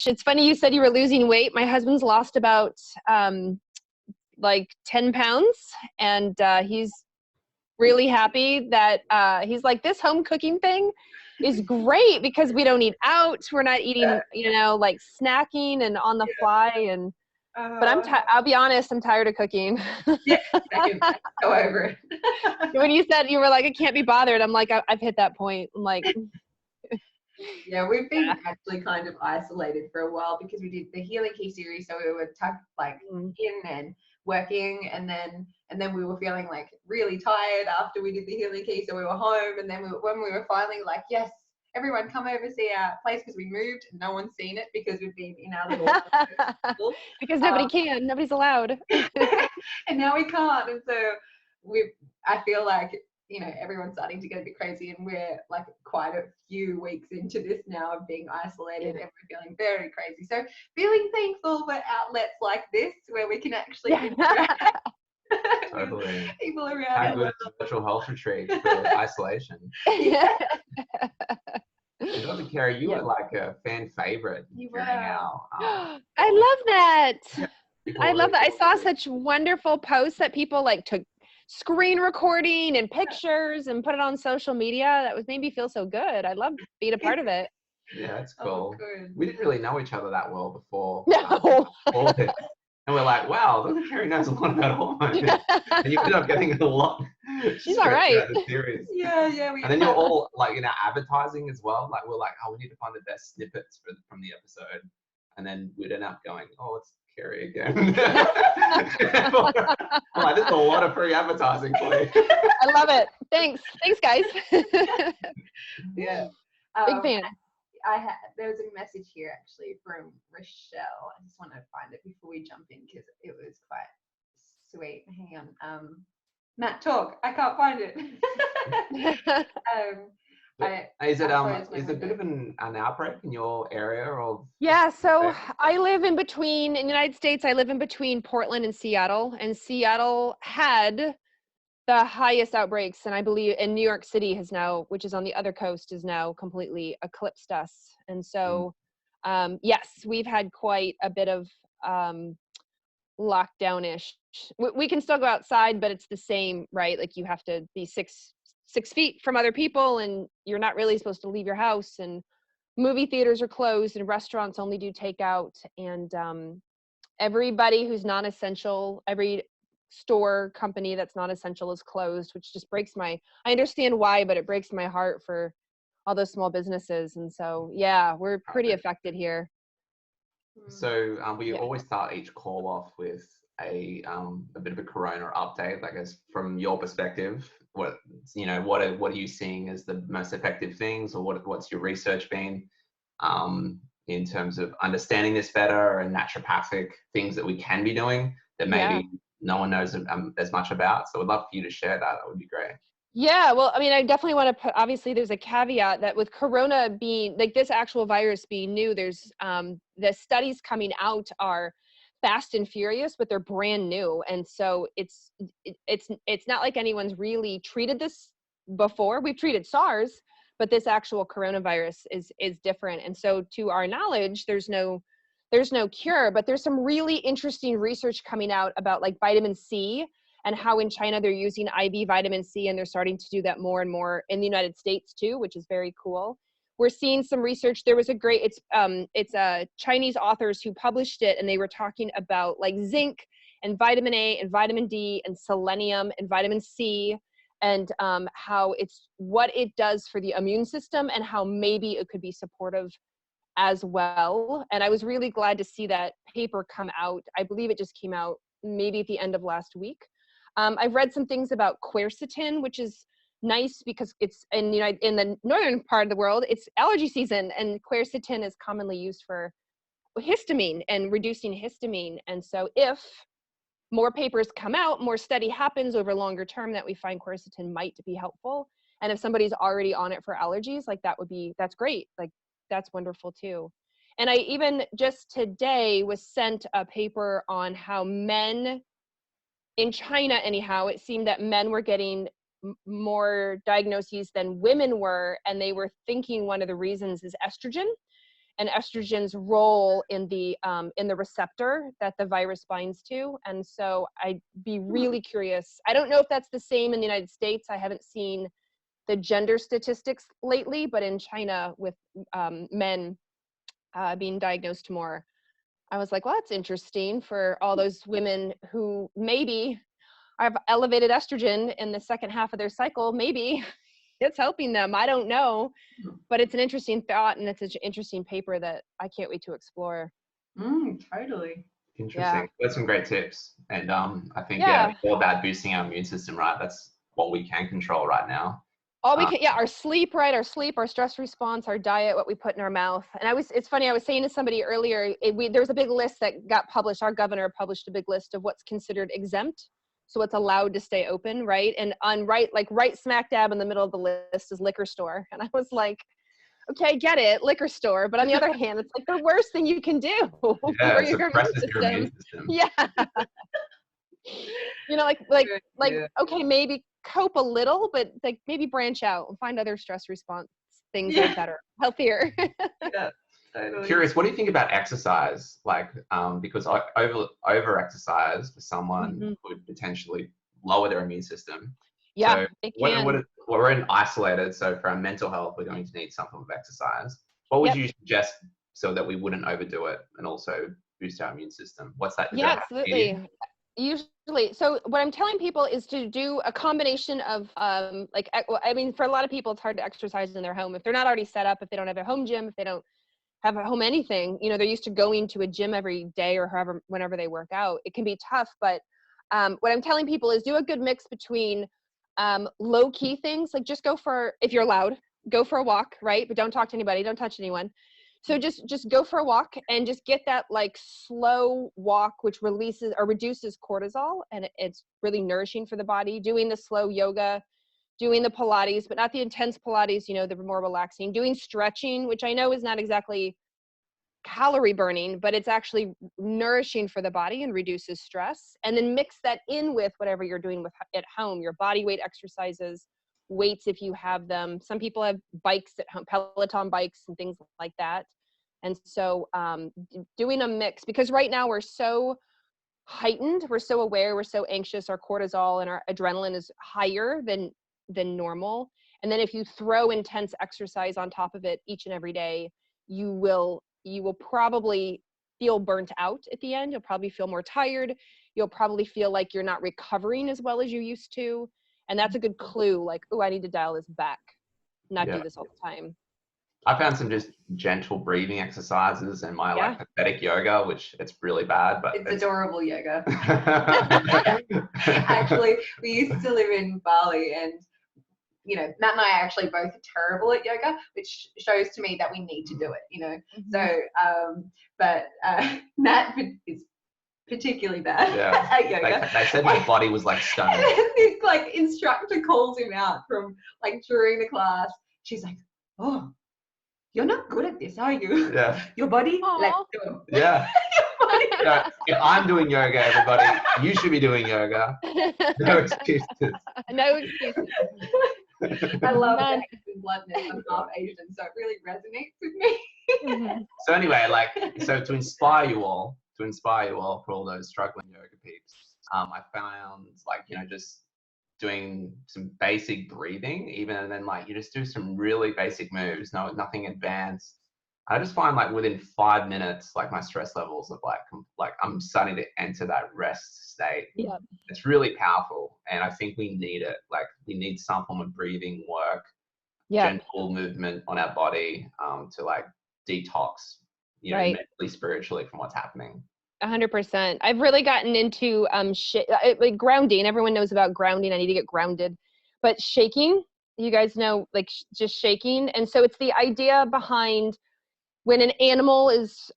It's funny you said you were losing weight. My husband's lost about like 10 pounds, and he's really happy that he's like, this home cooking thing is great because we don't eat out. We're not eating, like snacking and on the fly. And but I'll be honest, I'm tired of cooking. Yeah, go over it. When you said, you were like, I can't be bothered, I'm like, I've hit that point. I'm like, yeah, we've been actually kind of isolated for a while because we did the Healing Key series, so we were tucked in and working, and then we were feeling like really tired after we did the Healing Key, so we were home, and then when we were finally like, yes, everyone come over, see our place, because we moved and no one's seen it because we've been in our little because nobody's allowed. And now we can't, and so I feel like everyone's starting to get a bit crazy, and we're like quite a few weeks into this now of being isolated, and we're feeling very crazy. So feeling thankful for outlets like this where we can actually interact Totally. people around. How good is a virtual health retreat for isolation? Yeah. And Dr. Carrie, you were like a fan favorite during our. I love that. Yeah, I love that. I saw such wonderful posts that people like took screen recording and pictures and put it on social media. That made me feel so good. I love being a part of it. Yeah, that's cool. Good. We didn't really know each other that well before. No. All this. And we're like, wow, Dr. Carrie knows a lot about hormones. And you ended up getting a lot. She's all right. The series. Yeah. And then you're all like in our advertising as well. Like we're like, oh, we need to find the best snippets from the episode. And then we'd end up going, oh, it's Carrie again. I'm like, there's a lot of free advertising for you. I love it. Thanks, guys. Yeah. Big fan. There was a message here actually from Rochelle. I just want to find it before we jump in because it was quite sweet. Hang on. Matt, talk. I can't find it. Is it a bit of an outbreak in your area of? Yeah, so I live in the United States. I live in between Portland and Seattle had the highest outbreaks, and I believe in New York City has now, which is on the other coast, is now completely eclipsed us. And so, yes, we've had quite a bit of lockdown-ish. We can still go outside, but it's the same, right? Like you have to be six feet from other people, and you're not really supposed to leave your house, and movie theaters are closed, and restaurants only do takeout, and everybody who's non-essential, every store company that's not essential is closed, which just I understand why, but it breaks my heart for all those small businesses. And so, yeah, we're pretty affected here. So we always start each call off with a bit of a corona update, I guess, from your perspective. What are you seeing as the most effective things, or what's your research been in terms of understanding this better, and naturopathic things that we can be doing that maybe no one knows as much about? So I'd love for you to share that. That would be great. Yeah, well, I mean, I definitely want to put, obviously there's a caveat that with corona being, like this actual virus being new, there's the studies coming out are fast and furious, but they're brand new. And so it's not like anyone's really treated this before. We've treated SARS, but this actual coronavirus is different. And so to our knowledge, there's no cure, but there's some really interesting research coming out about like vitamin C and how in China they're using IV vitamin C, and they're starting to do that more and more in the United States too, which is very cool. We're seeing some research. There was it's Chinese authors who published it, and they were talking about like zinc and vitamin A and vitamin D and selenium and vitamin C, and how what it does for the immune system, and how maybe it could be supportive as well. And I was really glad to see that paper come out. I believe it just came out maybe at the end of last week. I've read some things about quercetin, which is nice because it's in the northern part of the world, it's allergy season, and quercetin is commonly used for histamine and reducing histamine. And so if more papers come out, more study happens over longer term, that we find quercetin might be helpful. And if somebody's already on it for allergies, like that's great. Like that's wonderful too. And I even just today was sent a paper on how men in China, anyhow, it seemed that men were getting more diagnoses than women were. And they were thinking one of the reasons is estrogen. and estrogen's role in the receptor that the virus binds to. And so I'd be really curious. I don't know if that's the same in the United States. I haven't seen the gender statistics lately, but in China with men being diagnosed more, I was like, well, that's interesting for all those women who maybe have elevated estrogen in the second half of their cycle. Maybe it's helping them. I don't know, but it's an interesting thought, and it's an interesting paper that I can't wait to explore. Totally. Interesting. Yeah. That's some great tips. And I think, Yeah. it's all about boosting our immune system, right? That's what we can control right now. All we can, our sleep, right? Our sleep, our stress response, our diet, what we put in our mouth. And it's funny, I was saying to somebody earlier, there was a big list that got published. Our governor published a big list of what's considered exempt. So what's allowed to stay open, right? And right smack dab in the middle of the list is liquor store. And I was like, okay, get it, liquor store. But on the other hand, it's like the worst thing you can do for It your suppresses your immune system. Yeah. Okay, maybe cope a little, but like maybe branch out and find other stress response things that are better, healthier. Yeah, totally. Curious, what do you think about exercise? Like, because over exercise for someone could potentially lower their immune system. Yeah, so it can. we're in isolated, so for our mental health, we're going to need some form of exercise. What would you suggest so that we wouldn't overdo it and also boost our immune system? What's that? Yeah, absolutely. Usually, so what I'm telling people is to do a combination of for a lot of people, it's hard to exercise in their home if they're not already set up, if they don't have a home gym, if they don't have a home anything, they're used to going to a gym every day or whenever they work out. It can be tough, but what I'm telling people is do a good mix between low key things, like just if you're allowed, go for a walk, right? But don't talk to anybody, don't touch anyone. So just go for a walk and just get that like slow walk, which releases or reduces cortisol, and it's really nourishing for the body. Doing the slow yoga, doing the Pilates, but not the intense Pilates, the more relaxing. Doing stretching, which I know is not exactly calorie burning, but it's actually nourishing for the body and reduces stress. And then mix that in with whatever you're doing at home, your body weight exercises, weights if you have them. Some people have bikes at home, Peloton bikes and things like that. And so doing a mix, because right now we're so heightened, we're so aware, we're so anxious, our cortisol and our adrenaline is higher than normal. And then if you throw intense exercise on top of it each and every day, you will probably feel burnt out at the end. You'll probably feel more tired. You'll probably feel like you're not recovering as well as you used to. And that's a good clue, like, oh, I need to dial this back, not do this all the time. I found some just gentle breathing exercises and my like pathetic yoga, which it's really bad, but it's adorable yoga. Actually, we used to live in Bali, and Matt and I are actually both terrible at yoga, which shows to me that we need to do it. So but Matt is particularly bad at yoga. They said my body was like stone. This like instructor calls him out from like during the class. She's like, oh, you're not good at this, are you? Yeah. Your body, like, yeah. If I'm doing yoga, everybody, you should be doing yoga. No excuses. No excuses. I love that bluntness. I'm half Asian, so it really resonates with me. So anyway, so to inspire you all for all those struggling yoga peeps, I found just doing some basic breathing, and then you just do some really basic moves, nothing advanced. I just find within 5 minutes, my stress levels of I'm starting to enter that rest state. Yeah. It's really powerful, and I think we need it. We need some form of breathing work, gentle movement on our body, to detox, mentally, spiritually from what's happening. 100%. I've really gotten into grounding. Everyone knows about grounding. I need to get grounded. But shaking, you guys know, just shaking. And so it's the idea behind when an animal is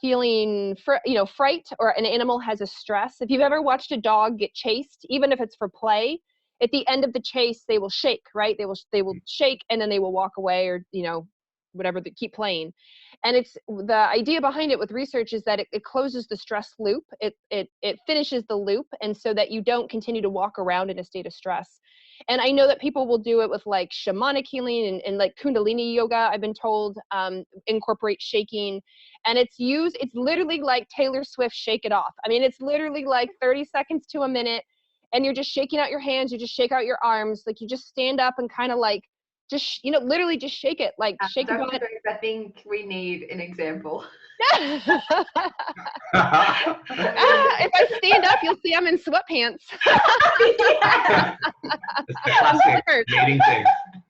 feeling fright, or an animal has a stress. If you've ever watched a dog get chased, even if it's for play, at the end of the chase they will shake, right? They will shake, and then they will walk away, or whatever, they keep playing. And it's the idea behind it with research is that it closes the stress loop. It finishes the loop, and so that you don't continue to walk around in a state of stress. And I know that people will do it with like shamanic healing and like Kundalini yoga, I've been told, incorporate shaking. And it's literally like Taylor Swift Shake It Off. I mean, it's literally like 30 seconds to a minute, and you're just shaking out your hands, you just shake out your arms, like you just stand up and kind of like, just, literally just shake it, like shake your butt. I think we need an example. If I stand up, you'll see I'm in sweatpants. Yeah. It's the classic meeting thing.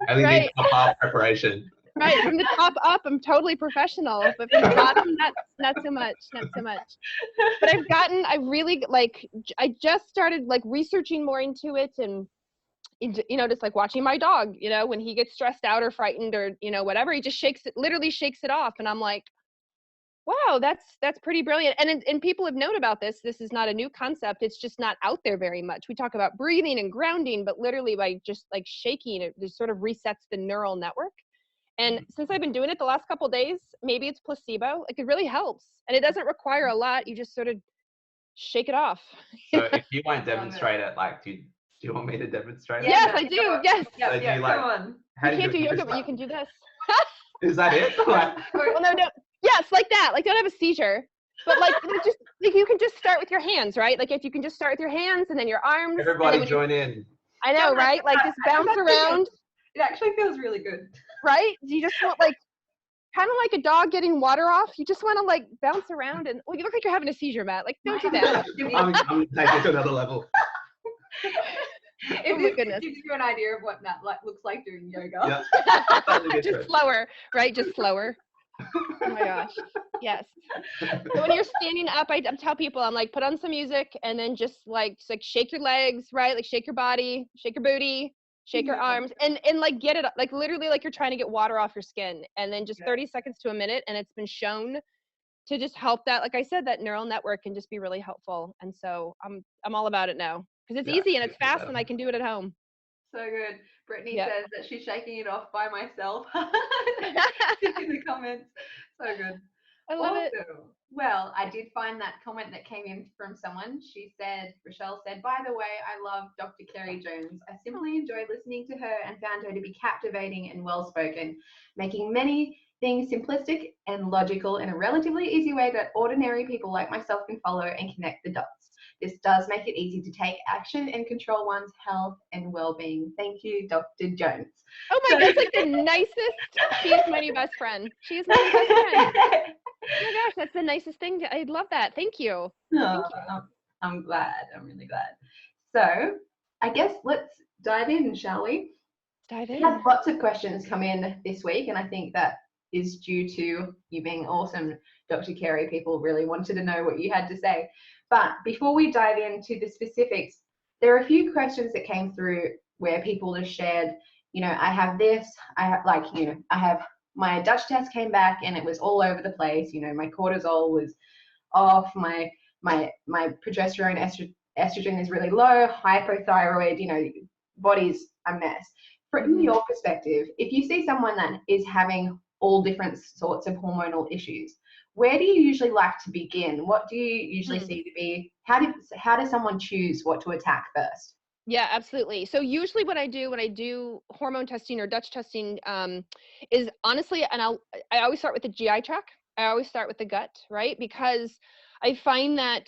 I only need top preparation. Right, from the top up, I'm totally professional. But from the bottom, not so much, not so much. But I just started like researching more into it, and just like watching my dog, when he gets stressed out or frightened or whatever, he just literally shakes it off, and I'm like, wow, that's pretty brilliant. And people have known about this. This is not a new concept. It's just not out there very much. We talk about breathing and grounding, but literally by just like shaking, it just sort of resets the neural network. And since I've been doing it the last couple of days, maybe it's placebo, like it really helps. And it doesn't require a lot. You just sort of shake it off. So if you won't demonstrate it, like, do you want me to demonstrate it? Yes, I do. Yes. So Yeah, like, come on. You can't do yoga, but you can do this. Is that it? Like, well, no, don't. Yes, like that. Like, don't have a seizure. But like you can just start with your hands, right? Like if you can just start with your hands and then your arms. Everybody join in. I know, right? Like just bounce around. It actually feels really good. Right? You just want like, kind of like a dog getting water off. You just want to like bounce around and, well, you look like you're having a seizure, Matt. Like, don't do that. I'm taking it to another level. Oh my goodness. Gives you an idea of what Matt looks like doing yoga. Yeah. Just slower, right? Just slower. Oh my gosh. Yes. So when you're standing up, I tell people, I'm like, put on some music and then just like shake your legs, right? Like shake your body, shake your booty, shake your arms, and like get it like literally like you're trying to get water off your skin, and then just 30 seconds to a minute, and it's been shown to just help that, like I said, that neural network can just be really helpful. And so I'm all about it now because it's easy and it's fast and I can do it at home. So good. Brittany says that she's shaking it off by myself in the comments. So good. I love it. Well, I did find that comment that came in from someone. Rochelle said, by the way, I love Dr. Carrie Jones. I simply enjoyed listening to her and found her to be captivating and well-spoken, making many things simplistic and logical in a relatively easy way that ordinary people like myself can follow and connect the dots. This does make it easy to take action and control one's health and well-being. Thank you, Dr. Jones. Oh my God, that's like the nicest. She is my new best friend. She is my new best friend. Oh my gosh, that's the nicest thing. I love that. Thank you. Thank you. I'm glad. I'm really glad. So I guess let's dive in, shall we? Dive in. We had lots of questions come in this week, and I think that is due to you being awesome, Dr. Carrie. People really wanted to know what you had to say. But before we dive into the specifics, there are a few questions that came through where people have shared, I have this, I have my Dutch test came back and it was all over the place. My cortisol was off, my progesterone, estrogen is really low, hypothyroid, body's a mess. From your perspective, if you see someone that is having all different sorts of hormonal issues, where do you usually like to begin? What do you usually see to be, how does someone choose what to attack first? Yeah, absolutely. So usually what I do when I do hormone testing or Dutch testing is honestly, and I always start with the GI tract. I always start with the gut, right? Because I find that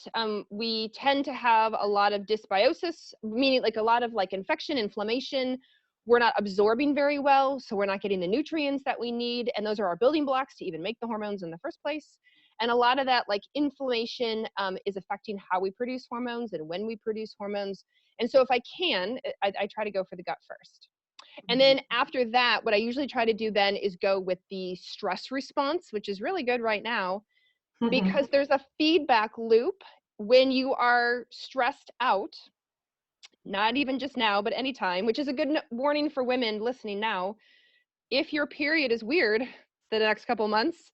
we tend to have a lot of dysbiosis, meaning like a lot of like infection, inflammation. We're not absorbing very well, so we're not getting the nutrients that we need, and those are our building blocks to even make the hormones in the first place. And a lot of that like inflammation is affecting how we produce hormones and when we produce hormones. And so if I can, I try to go for the gut first. And then after that, what I usually try to do then is go with the stress response, which is really good right now, because there's a feedback loop when you are stressed out, not even just now, but anytime, which is a good warning for women listening now. If your period is weird the next couple months,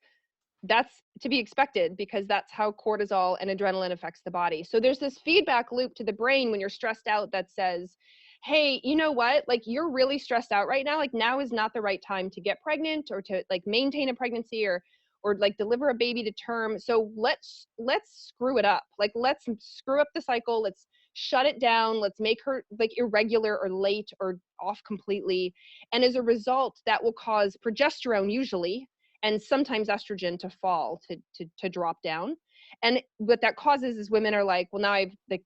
that's to be expected because that's how cortisol and adrenaline affects the body. So there's this feedback loop to the brain when you're stressed out that says, hey, you know what? Like you're really stressed out right now. Like now is not the right time to get pregnant or to like maintain a pregnancy or or like deliver a baby to term. So let's screw it up. Like, let's screw up the cycle. Let's shut it down. Let's make her like irregular or late or off completely. And as a result, that will cause progesterone usually, and sometimes estrogen, to fall, to drop down. And what that causes is women are like, well, now I've like,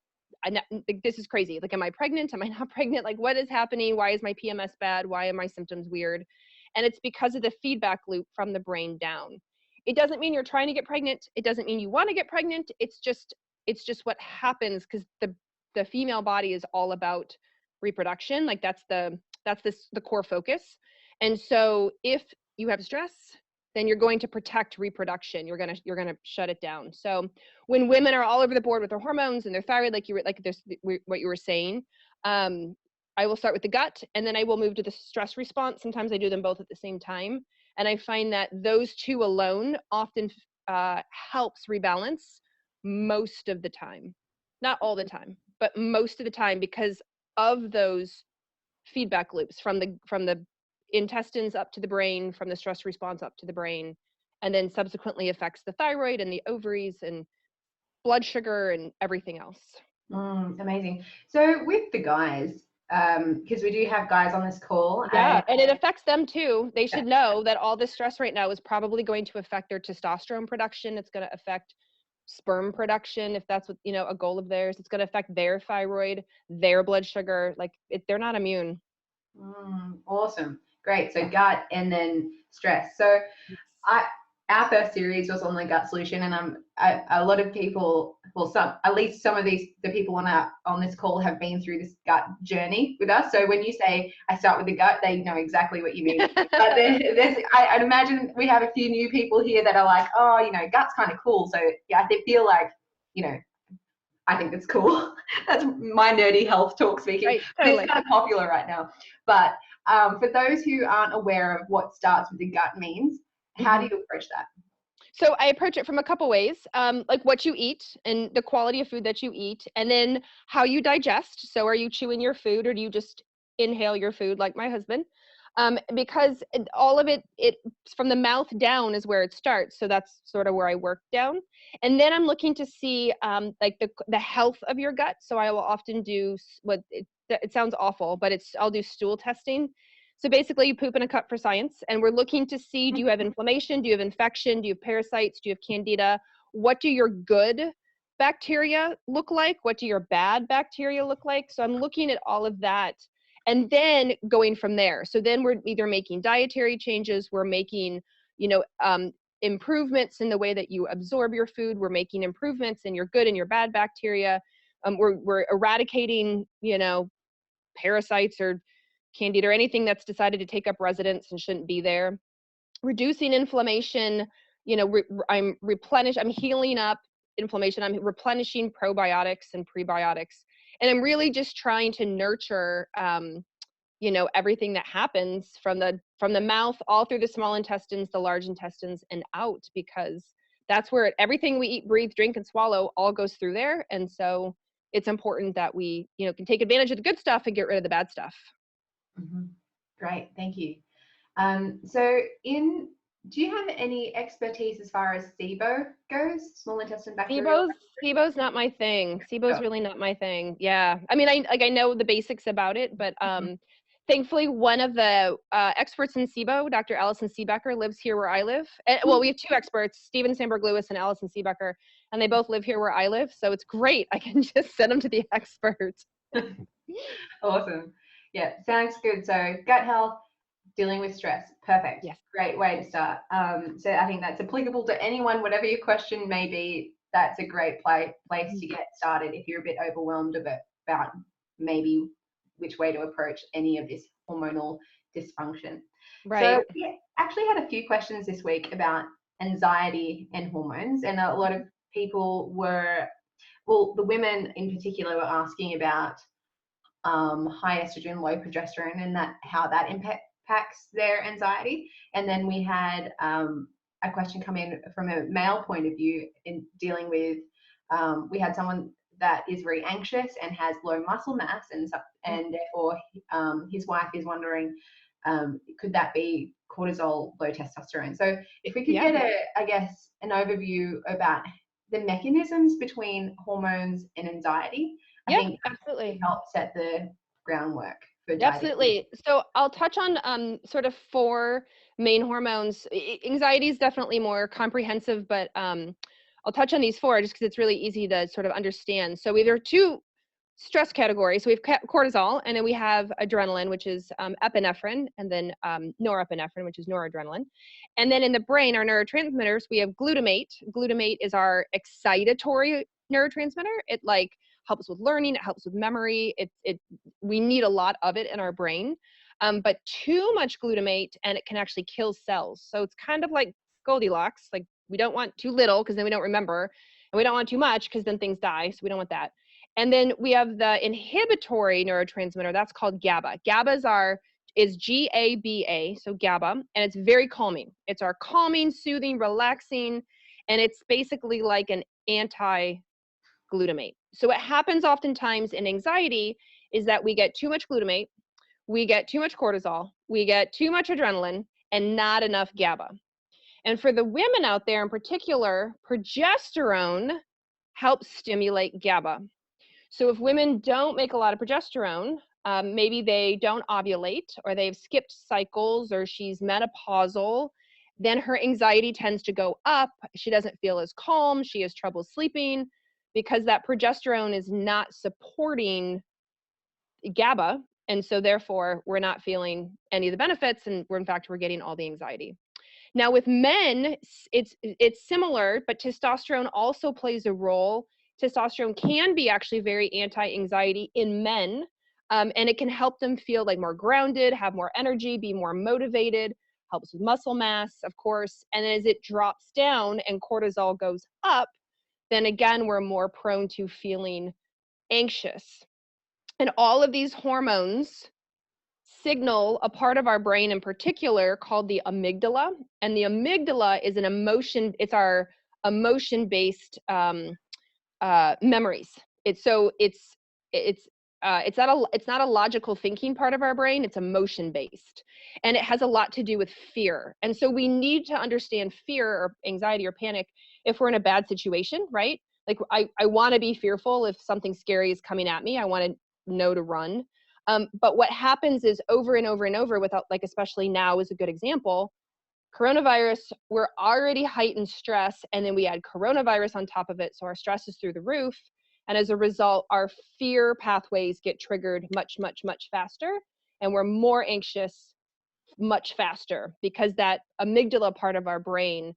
this is crazy. Like, am I pregnant? Am I not pregnant? Like, what is happening? Why is my PMS bad? Why are my symptoms weird? And it's because of the feedback loop from the brain down. It doesn't mean you're trying to get pregnant. It doesn't mean you want to get pregnant. It's just what happens, because the female body is all about reproduction. Like, that's the core focus. And so if you have stress, then you're going to protect reproduction. You're gonna shut it down. So when women are all over the board with their hormones and their thyroid, like what you were saying, I will start with the gut, and then I will move to the stress response. Sometimes I do them both at the same time, and I find that those two alone often helps rebalance most of the time. Not all the time, but most of the time, because of those feedback loops from the intestines up to the brain, from the stress response up to the brain, and then subsequently affects the thyroid and the ovaries and blood sugar and everything else. Amazing. So with the guys, because we do have guys on this call. Yeah, and it affects them too. They should know that all this stress right now is probably going to affect their testosterone production. It's going to affect sperm production, if that's what, a goal of theirs. It's going to affect their thyroid, their blood sugar. Like, they're not immune. Awesome. Great. So gut and then stress. So our first series was on the gut solution, and a lot of people, well, at least some of the people on this call have been through this gut journey with us. So when you say I start with the gut, they know exactly what you mean. But I'd imagine we have a few new people here that are like, oh, gut's kind of cool. So yeah, I feel like, I think it's cool. That's my nerdy health talk speaking. Right, totally. It's kind of popular right now. But for those who aren't aware of what starts with the gut means, how do you approach that? So I approach it from a couple ways, like what you eat and the quality of food that you eat, and then how you digest. So are you chewing your food, or do you just inhale your food like my husband? Because all of it from the mouth down is where it starts. So that's sort of where I work down. And then I'm looking to see like the health of your gut. So I will often do it sounds awful, but I'll do stool testing. So basically you poop in a cup for science, and we're looking to see, do you have inflammation? Do you have infection? Do you have parasites? Do you have candida? What do your good bacteria look like? What do your bad bacteria look like? So I'm looking at all of that, and then going from there. So then we're either making dietary changes, we're making, improvements in the way that you absorb your food, we're making improvements in your good and your bad bacteria. We're eradicating, parasites or candida or anything that's decided to take up residence and shouldn't be there. Reducing inflammation, I'm healing up inflammation. I'm replenishing probiotics and prebiotics. And I'm really just trying to nurture, everything that happens from the mouth all through the small intestines, the large intestines, and out, because that's where everything we eat, breathe, drink, and swallow all goes through there. And so it's important that we, can take advantage of the good stuff and get rid of the bad stuff. Great, thank you. Do you have any expertise as far as SIBO goes, small intestine bacteria? SIBO's not my thing. SIBO's really not my thing. Yeah, I mean, I know the basics about it, but thankfully, one of the experts in SIBO, Dr. Allison Seebecker, lives here where I live. Well, we have two experts, Stephen Sandberg-Lewis and Allison Seebecker, and they both live here where I live. So it's great. I can just send them to the experts. Awesome. Yeah, sounds good. So gut health, dealing with stress. Perfect. Yes. Great way to start. So I think that's applicable to anyone, whatever your question may be. That's a great place to get started if you're a bit overwhelmed about maybe which way to approach any of this hormonal dysfunction. Right. So we actually had a few questions this week about anxiety and hormones, and a lot of people the women in particular were asking about high estrogen, low progesterone, and how that impacts their anxiety. And then we had a question come in from a male point of view in dealing with, we had someone that is very anxious and has low muscle mass, and therefore his wife is wondering could that be cortisol, low testosterone? So if we could get an overview about the mechanisms between hormones and anxiety, I think absolutely. it helps set the groundwork for Yeah, diving. absolutely. So I'll touch on sort of 4 main hormones. Anxiety is definitely more comprehensive, but I'll touch on these 4 just because it's really easy to sort of understand. So there are 2 stress categories. So we have cortisol, and then we have adrenaline, which is epinephrine, and then norepinephrine, which is noradrenaline. And then in the brain, our neurotransmitters, we have glutamate. Glutamate is our excitatory neurotransmitter. It like helps with learning. It helps with memory. We need a lot of it in our brain. But too much glutamate, and it can actually kill cells. So it's kind of like Goldilocks. Like we don't want too little because then we don't remember, and we don't want too much because then things die. So we don't want that. And then we have the inhibitory neurotransmitter. That's called GABA. GABA is GABA, so GABA, and it's very calming. It's our calming, soothing, relaxing, and it's basically like an anti-glutamate. So what happens oftentimes in anxiety is that we get too much glutamate, we get too much cortisol, we get too much adrenaline, and not enough GABA. And for the women out there in particular, progesterone helps stimulate GABA. So if women don't make a lot of progesterone, maybe they don't ovulate, or they've skipped cycles, or she's menopausal, then her anxiety tends to go up. She doesn't feel as calm. She has trouble sleeping because that progesterone is not supporting GABA. And so therefore, we're not feeling any of the benefits, and we're getting all the anxiety. Now with men, it's similar, but testosterone also plays a role. Testosterone can be actually very anti-anxiety in men, and it can help them feel like more grounded, have more energy, be more motivated, helps with muscle mass, of course. And as it drops down and cortisol goes up, then again, we're more prone to feeling anxious. And all of these hormones signal a part of our brain in particular called the amygdala. And the amygdala is it's our emotion-based memories. It's not a logical thinking part of our brain. It's emotion based, and it has a lot to do with fear. And so we need to understand fear or anxiety or panic if we're in a bad situation, right? Like I want to be fearful if something scary is coming at me. I want to know to run. But what happens is over and over and over, without, like, especially now is a good example. Coronavirus, we're already heightened stress, and then we add coronavirus on top of it, so our stress is through the roof. And as a result, our fear pathways get triggered much, much, much faster, and we're more anxious much faster because that amygdala part of our brain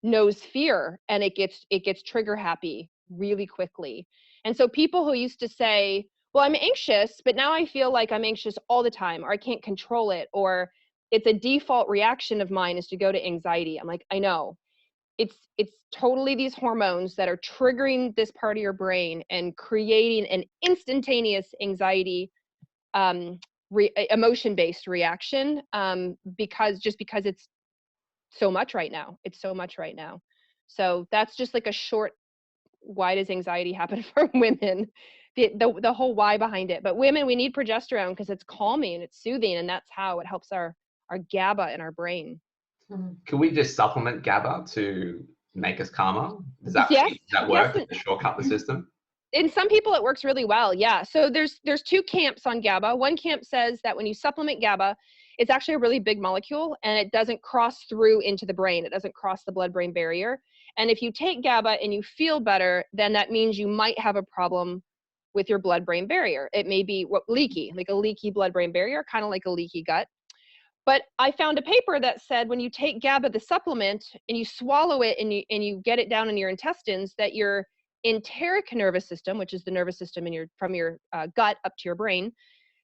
knows fear, and it gets trigger happy really quickly. And so people who used to say, well, I'm anxious, but now I feel like I'm anxious all the time, or I can't control it, or it's a default reaction of mine is to go to anxiety. I'm like, I know. It's totally these hormones that are triggering this part of your brain and creating an instantaneous anxiety emotion-based reaction, because it's so much right now. It's so much right now. So that's just like a short, why does anxiety happen for women? The whole why behind it. But women, we need progesterone because it's calming, it's soothing, and that's how it helps our GABA in our brain. Can we just supplement GABA to make us calmer? Does that work? Yes. To shortcut the system? In some people, it works really well. Yeah. So there's 2 camps on GABA. One camp says that when you supplement GABA, it's actually a really big molecule, and it doesn't cross through into the brain. It doesn't cross the blood-brain barrier. And if you take GABA and you feel better, then that means you might have a problem with your blood-brain barrier. It may be leaky, like a leaky blood-brain barrier, kind of like a leaky gut. But I found a paper that said when you take GABA, the supplement, and you swallow it and you get it down in your intestines, that your enteric nervous system, which is the nervous system from your gut up to your brain,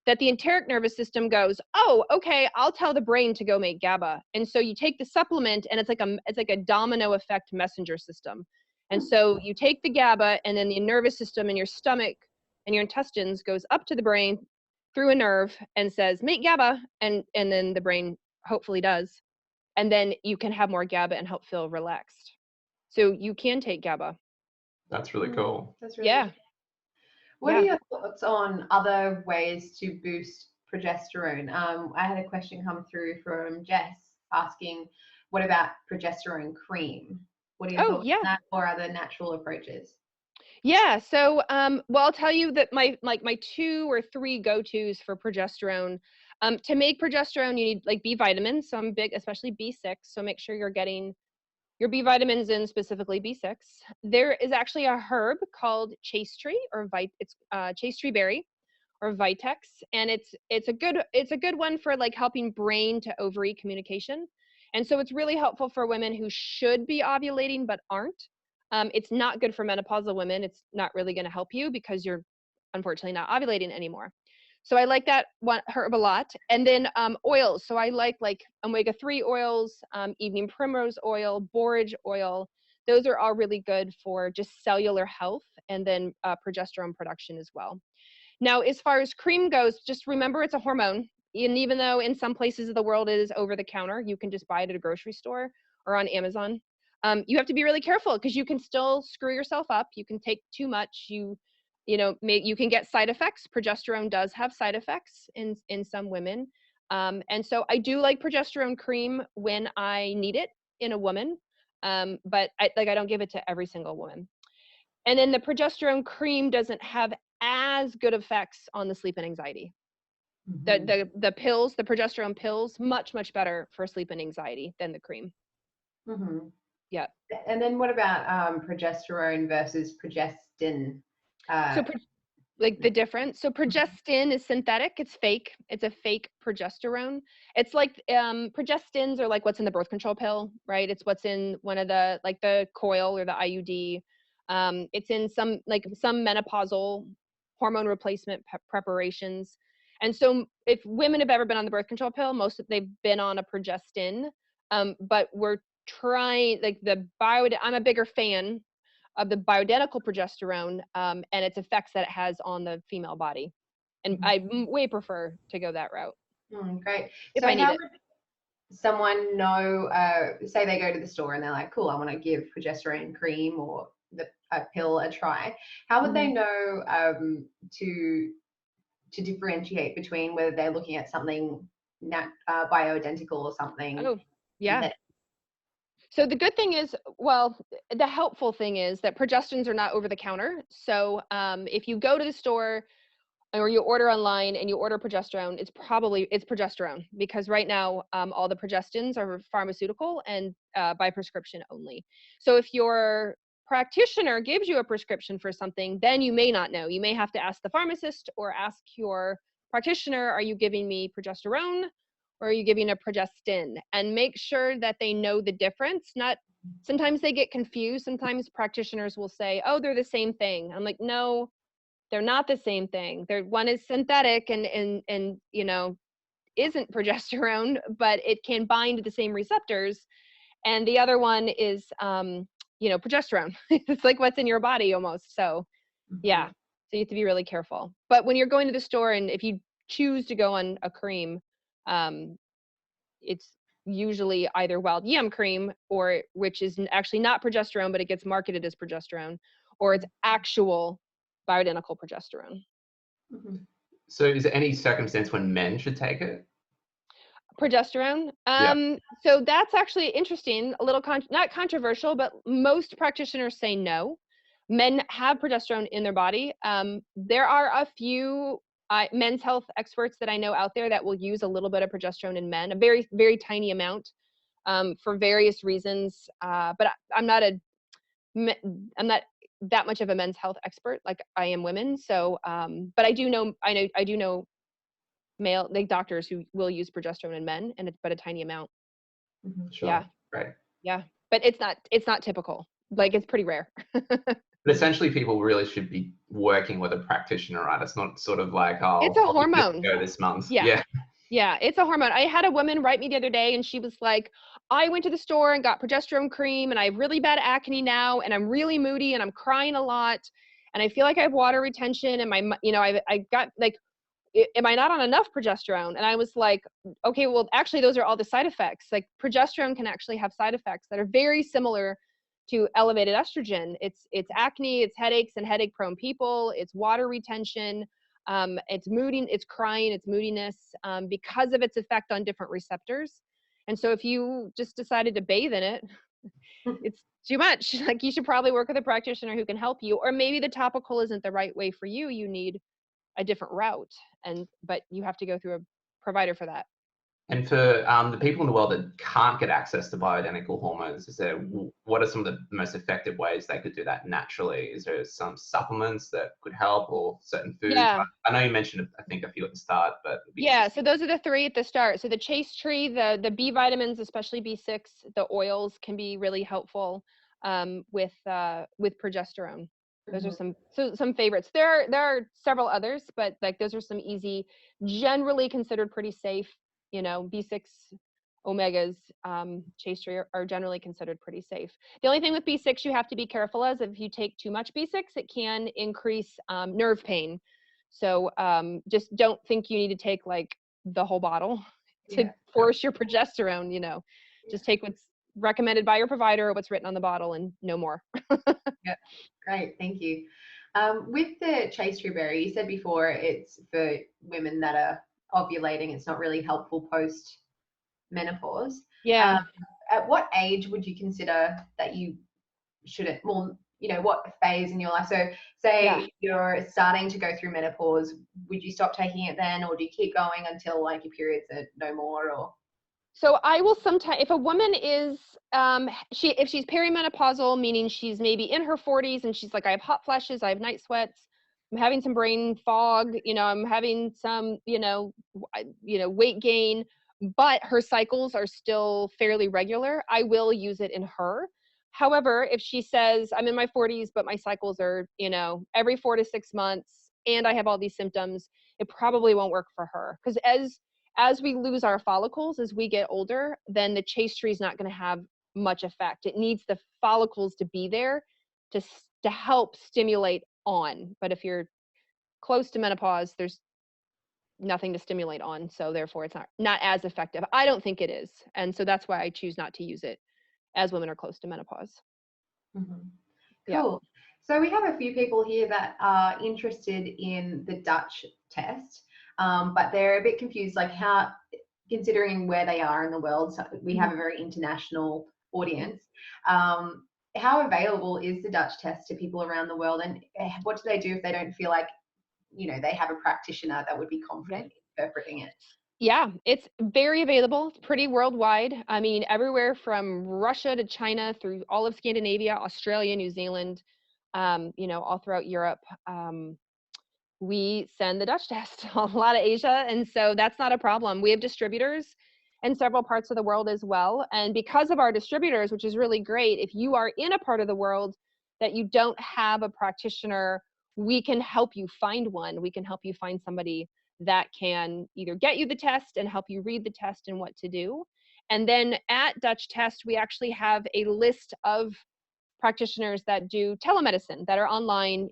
that the enteric nervous system goes, oh, okay, I'll tell the brain to go make GABA. And so you take the supplement, and it's like a domino effect messenger system. And so you take the GABA, and then the nervous system in your stomach and your intestines goes up to the brain through a nerve and says, make GABA, and then the brain hopefully does. And then you can have more GABA and help feel relaxed. So you can take GABA. That's really cool. That's really yeah. What are your thoughts on other ways to boost progesterone. I had a question come through from Jess asking, what about progesterone cream? What are your Oh, thoughts yeah. on that, or other natural approaches? Yeah. So, well, I'll tell you that my 2 or 3 go-tos for progesterone. To make progesterone, you need like B vitamins. So I'm big, especially B6. So make sure you're getting your B vitamins in, specifically B6. There is actually a herb called chaste tree it's chaste tree berry or Vitex, and it's a good one for like helping brain to ovary communication. And so it's really helpful for women who should be ovulating but aren't. It's not good for menopausal women. It's not really going to help you because you're unfortunately not ovulating anymore. So I like that one herb a lot. And then oils. So I like omega-3 oils, evening primrose oil, borage oil. Those are all really good for just cellular health and then progesterone production as well. Now, as far as cream goes, just remember it's a hormone. And even though in some places of the world it is over the counter, you can just buy it at a grocery store or on Amazon. You have to be really careful because you can still screw yourself up. You can take too much. You can get side effects. Progesterone does have side effects in some women. And so I do like progesterone cream when I need it in a woman. But I don't give it to every single woman. And then the progesterone cream doesn't have as good effects on the sleep and anxiety. The pills, the progesterone pills, much better for sleep and anxiety than the cream. Mm-hmm. Yeah. And then what about progesterone versus progestin? So like the difference. So progestin is synthetic. It's fake. It's a fake progesterone. It's like progestins are like what's in the birth control pill, right? It's what's in one of the like the coil or the IUD. It's in some menopausal hormone replacement preparations. And so if women have ever been on the birth control pill, they've been on a progestin. But we're trying I'm a bigger fan of the bioidentical progesterone and its effects that it has on the female body. And I way prefer to go that route. Great. If So I need how it. would someone know, say they go to the store and they're like, cool, I want to give progesterone cream or a pill a try. How would they know to differentiate between whether they're looking at something bioidentical or something? Oh, yeah. So the good thing is, well, the helpful thing is that progestins are not over the counter. So if you go to the store or you order online and you order progesterone, it's progesterone, because right now all the progestins are pharmaceutical and by prescription only. So if your practitioner gives you a prescription for something, then you may not know. You may have to ask the pharmacist or ask your practitioner, are you giving me progesterone or are you giving a progestin? And make sure that they know the difference. Sometimes they get confused. Sometimes practitioners will say, oh, they're the same thing. I'm like, no, they're not the same thing. One is synthetic and isn't progesterone, but it can bind to the same receptors. And the other one is progesterone. It's like what's in your body almost. So yeah. So you have to be really careful. But when you're going to the store and if you choose to go on a cream, it's usually either wild yam cream, or which is actually not progesterone, but it gets marketed as progesterone, or it's actual bioidentical progesterone. So is there any circumstance when men should take it? Progesterone. Yeah. So that's actually interesting, a little not controversial, but most practitioners say no. Men have progesterone in their body. There are a few men's health experts that I know out there that will use a little bit of progesterone in men, a very, very tiny amount, for various reasons. But I'm not that much of a men's health expert like I am women. So, but I do know male doctors who will use progesterone in men, and it's but a tiny amount. Sure. Yeah. Right. Yeah. But it's not typical. Like it's pretty rare. But essentially people really should be working with a practitioner, right? It's not sort of like, oh, It's a I'll give hormone. it a go this month. Yeah. Yeah, it's a hormone. I had a woman write me the other day and she was like, I went to the store and got progesterone cream and I have really bad acne now and I'm really moody and I'm crying a lot and I feel like I have water retention and I got like, am I not on enough progesterone? And I was like, okay, well, actually, those are all the side effects. Like progesterone can actually have side effects that are very similar to elevated estrogen. It's acne, it's headaches and headache prone people, it's water retention. It's mooding, it's crying, it's moodiness, because of its effect on different receptors. And so if you just decided to bathe in it, it's too much. Like, you should probably work with a practitioner who can help you, or maybe the topical isn't the right way for you. You need a different route, but you have to go through a provider for that. And for the people in the world that can't get access to bioidentical hormones, what are some of the most effective ways they could do that naturally? Is there some supplements that could help, or certain foods? Yeah. I know you mentioned, I think, a few at the start, but Yeah, so those are the 3 at the start. So the chaste tree, the B vitamins, especially B6, the oils can be really helpful, with progesterone. Those are some favorites. There are several others, but like those are some easy, generally considered pretty safe. B6 omegas, chaste tree are generally considered pretty safe. The only thing with B6 you have to be careful is if you take too much B6, it can increase nerve pain. So just don't think you need to take like the whole bottle to force your progesterone. Just take what's recommended by your provider or what's written on the bottle and no more. Yep. Great. Thank you. With the chaste tree berry, you said before it's for women that are ovulating. It's not really helpful post menopause. Yeah. At what age would you consider that you shouldn't, well, what phase in your life? So say you're starting to go through menopause, would you stop taking it then, or do you keep going until like your periods are no more? Or so I will sometimes, if a woman is, if she's perimenopausal, meaning she's maybe in her 40s and she's like, I have hot flashes, I have night sweats, I'm having some brain fog, I'm having some, weight gain, but her cycles are still fairly regular, I will use it in her. However, if she says, I'm in my 40s, but my cycles are, every 4 to 6 months, and I have all these symptoms, it probably won't work for her. Because as we lose our follicles, as we get older, then the chaste tree is not going to have much effect. It needs the follicles to be there to help stimulate on. But if you're close to menopause, there's nothing to stimulate on. So therefore, it's not as effective. I don't think it is. And so that's why I choose not to use it as women are close to menopause. Cool. Yeah. So we have a few people here that are interested in the Dutch test, but they're a bit confused, like how, considering where they are in the world, so we have a very international audience. How available is the Dutch test to people around the world, and what do they do if they don't feel like, they have a practitioner that would be confident interpreting it? Yeah, it's very available. It's pretty worldwide. I mean, everywhere from Russia to China, through all of Scandinavia, Australia, New Zealand, all throughout Europe. We send the Dutch test a lot of Asia, and so that's not a problem. We have distributors in several parts of the world as well. And because of our distributors, which is really great, if you are in a part of the world that you don't have a practitioner, we can help you find one. We can help you find somebody that can either get you the test and help you read the test and what to do. And then at Dutch Test, we actually have a list of practitioners that do telemedicine, that are online,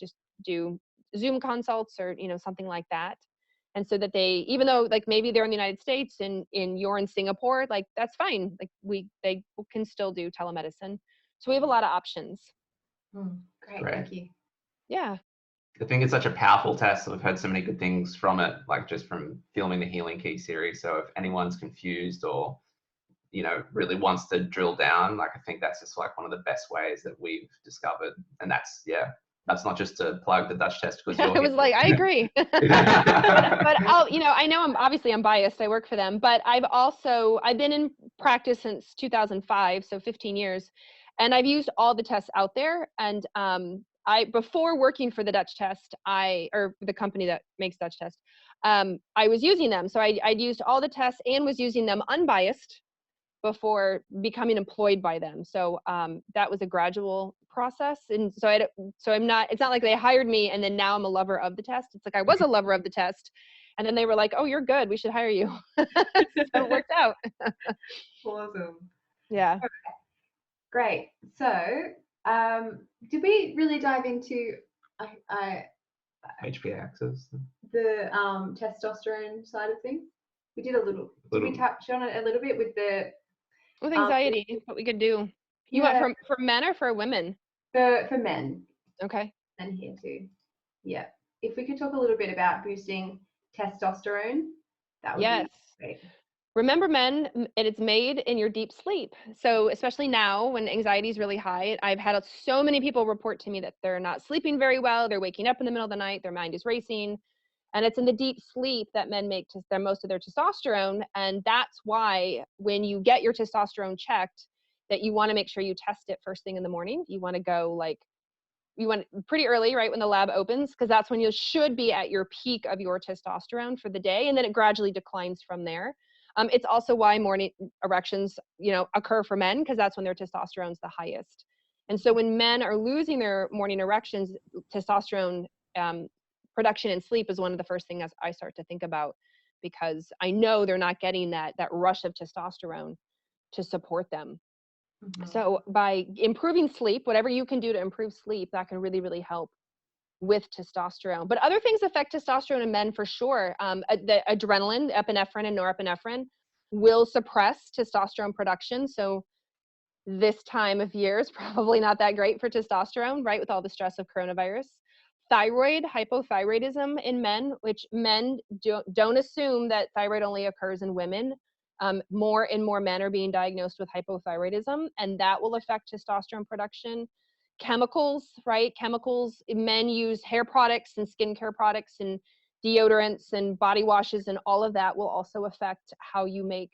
just do Zoom consults or, something like that. And so that they, even though like maybe they're in the United States and you're in Singapore, like that's fine. Like they can still do telemedicine. So we have a lot of options. Great. Thank you. Yeah. I think it's such a powerful test. I've heard so many good things from it, like just from filming the Healing Key series. So if anyone's confused or, really wants to drill down, like I think that's just like one of the best ways that we've discovered. And that's not just to plug the Dutch test because I was like, I agree. but I know I'm biased. I work for them, but I've been in practice since 2005, so 15 years, and I've used all the tests out there. And before working for the Dutch test, or the company that makes Dutch test, I was using them. So I'd used all the tests and was using them unbiased before becoming employed by them. So that was a gradual process. And so it's not like they hired me and then now I'm a lover of the test. It's like I was a lover of the test. And then they were like, oh, you're good. We should hire you. So it worked out. Awesome. Yeah. Okay. Great. So did we really dive into HPA axis? The testosterone side of things? We did a little. Did we touch on it a little bit with anxiety? What we could do. You want for men or for women? For men. Okay. And here too. Yeah. if we could talk a little bit about boosting testosterone, that would Yes. be great. Remember, men, it's made in your deep sleep. So especially now when anxiety is really high, I've had so many people report to me that they're not sleeping very well. They're waking up in the middle of the night. Their mind is racing. And it's in the deep sleep that men make most of their testosterone. And that's why when you get your testosterone checked, that you want to make sure you test it first thing in the morning. You want to go you want pretty early, right, when the lab opens, because that's when you should be at your peak of your testosterone for the day, and then it gradually declines from there. It's also why morning erections, occur for men, because that's when their testosterone is the highest. And so when men are losing their morning erections, testosterone production and sleep is one of the first things I start to think about, because I know they're not getting that rush of testosterone to support them. Mm-hmm. So by improving sleep, whatever you can do to improve sleep, that can really, really help with testosterone. But other things affect testosterone in men for sure. The adrenaline, epinephrine and norepinephrine will suppress testosterone production. So this time of year is probably not that great for testosterone, right? With all the stress of coronavirus. Thyroid, hypothyroidism in men, which men don't assume that thyroid only occurs in women. More and more men are being diagnosed with hypothyroidism, and that will affect testosterone production. Chemicals, right? Chemicals, men use hair products and skincare products and deodorants and body washes, and all of that will also affect how you make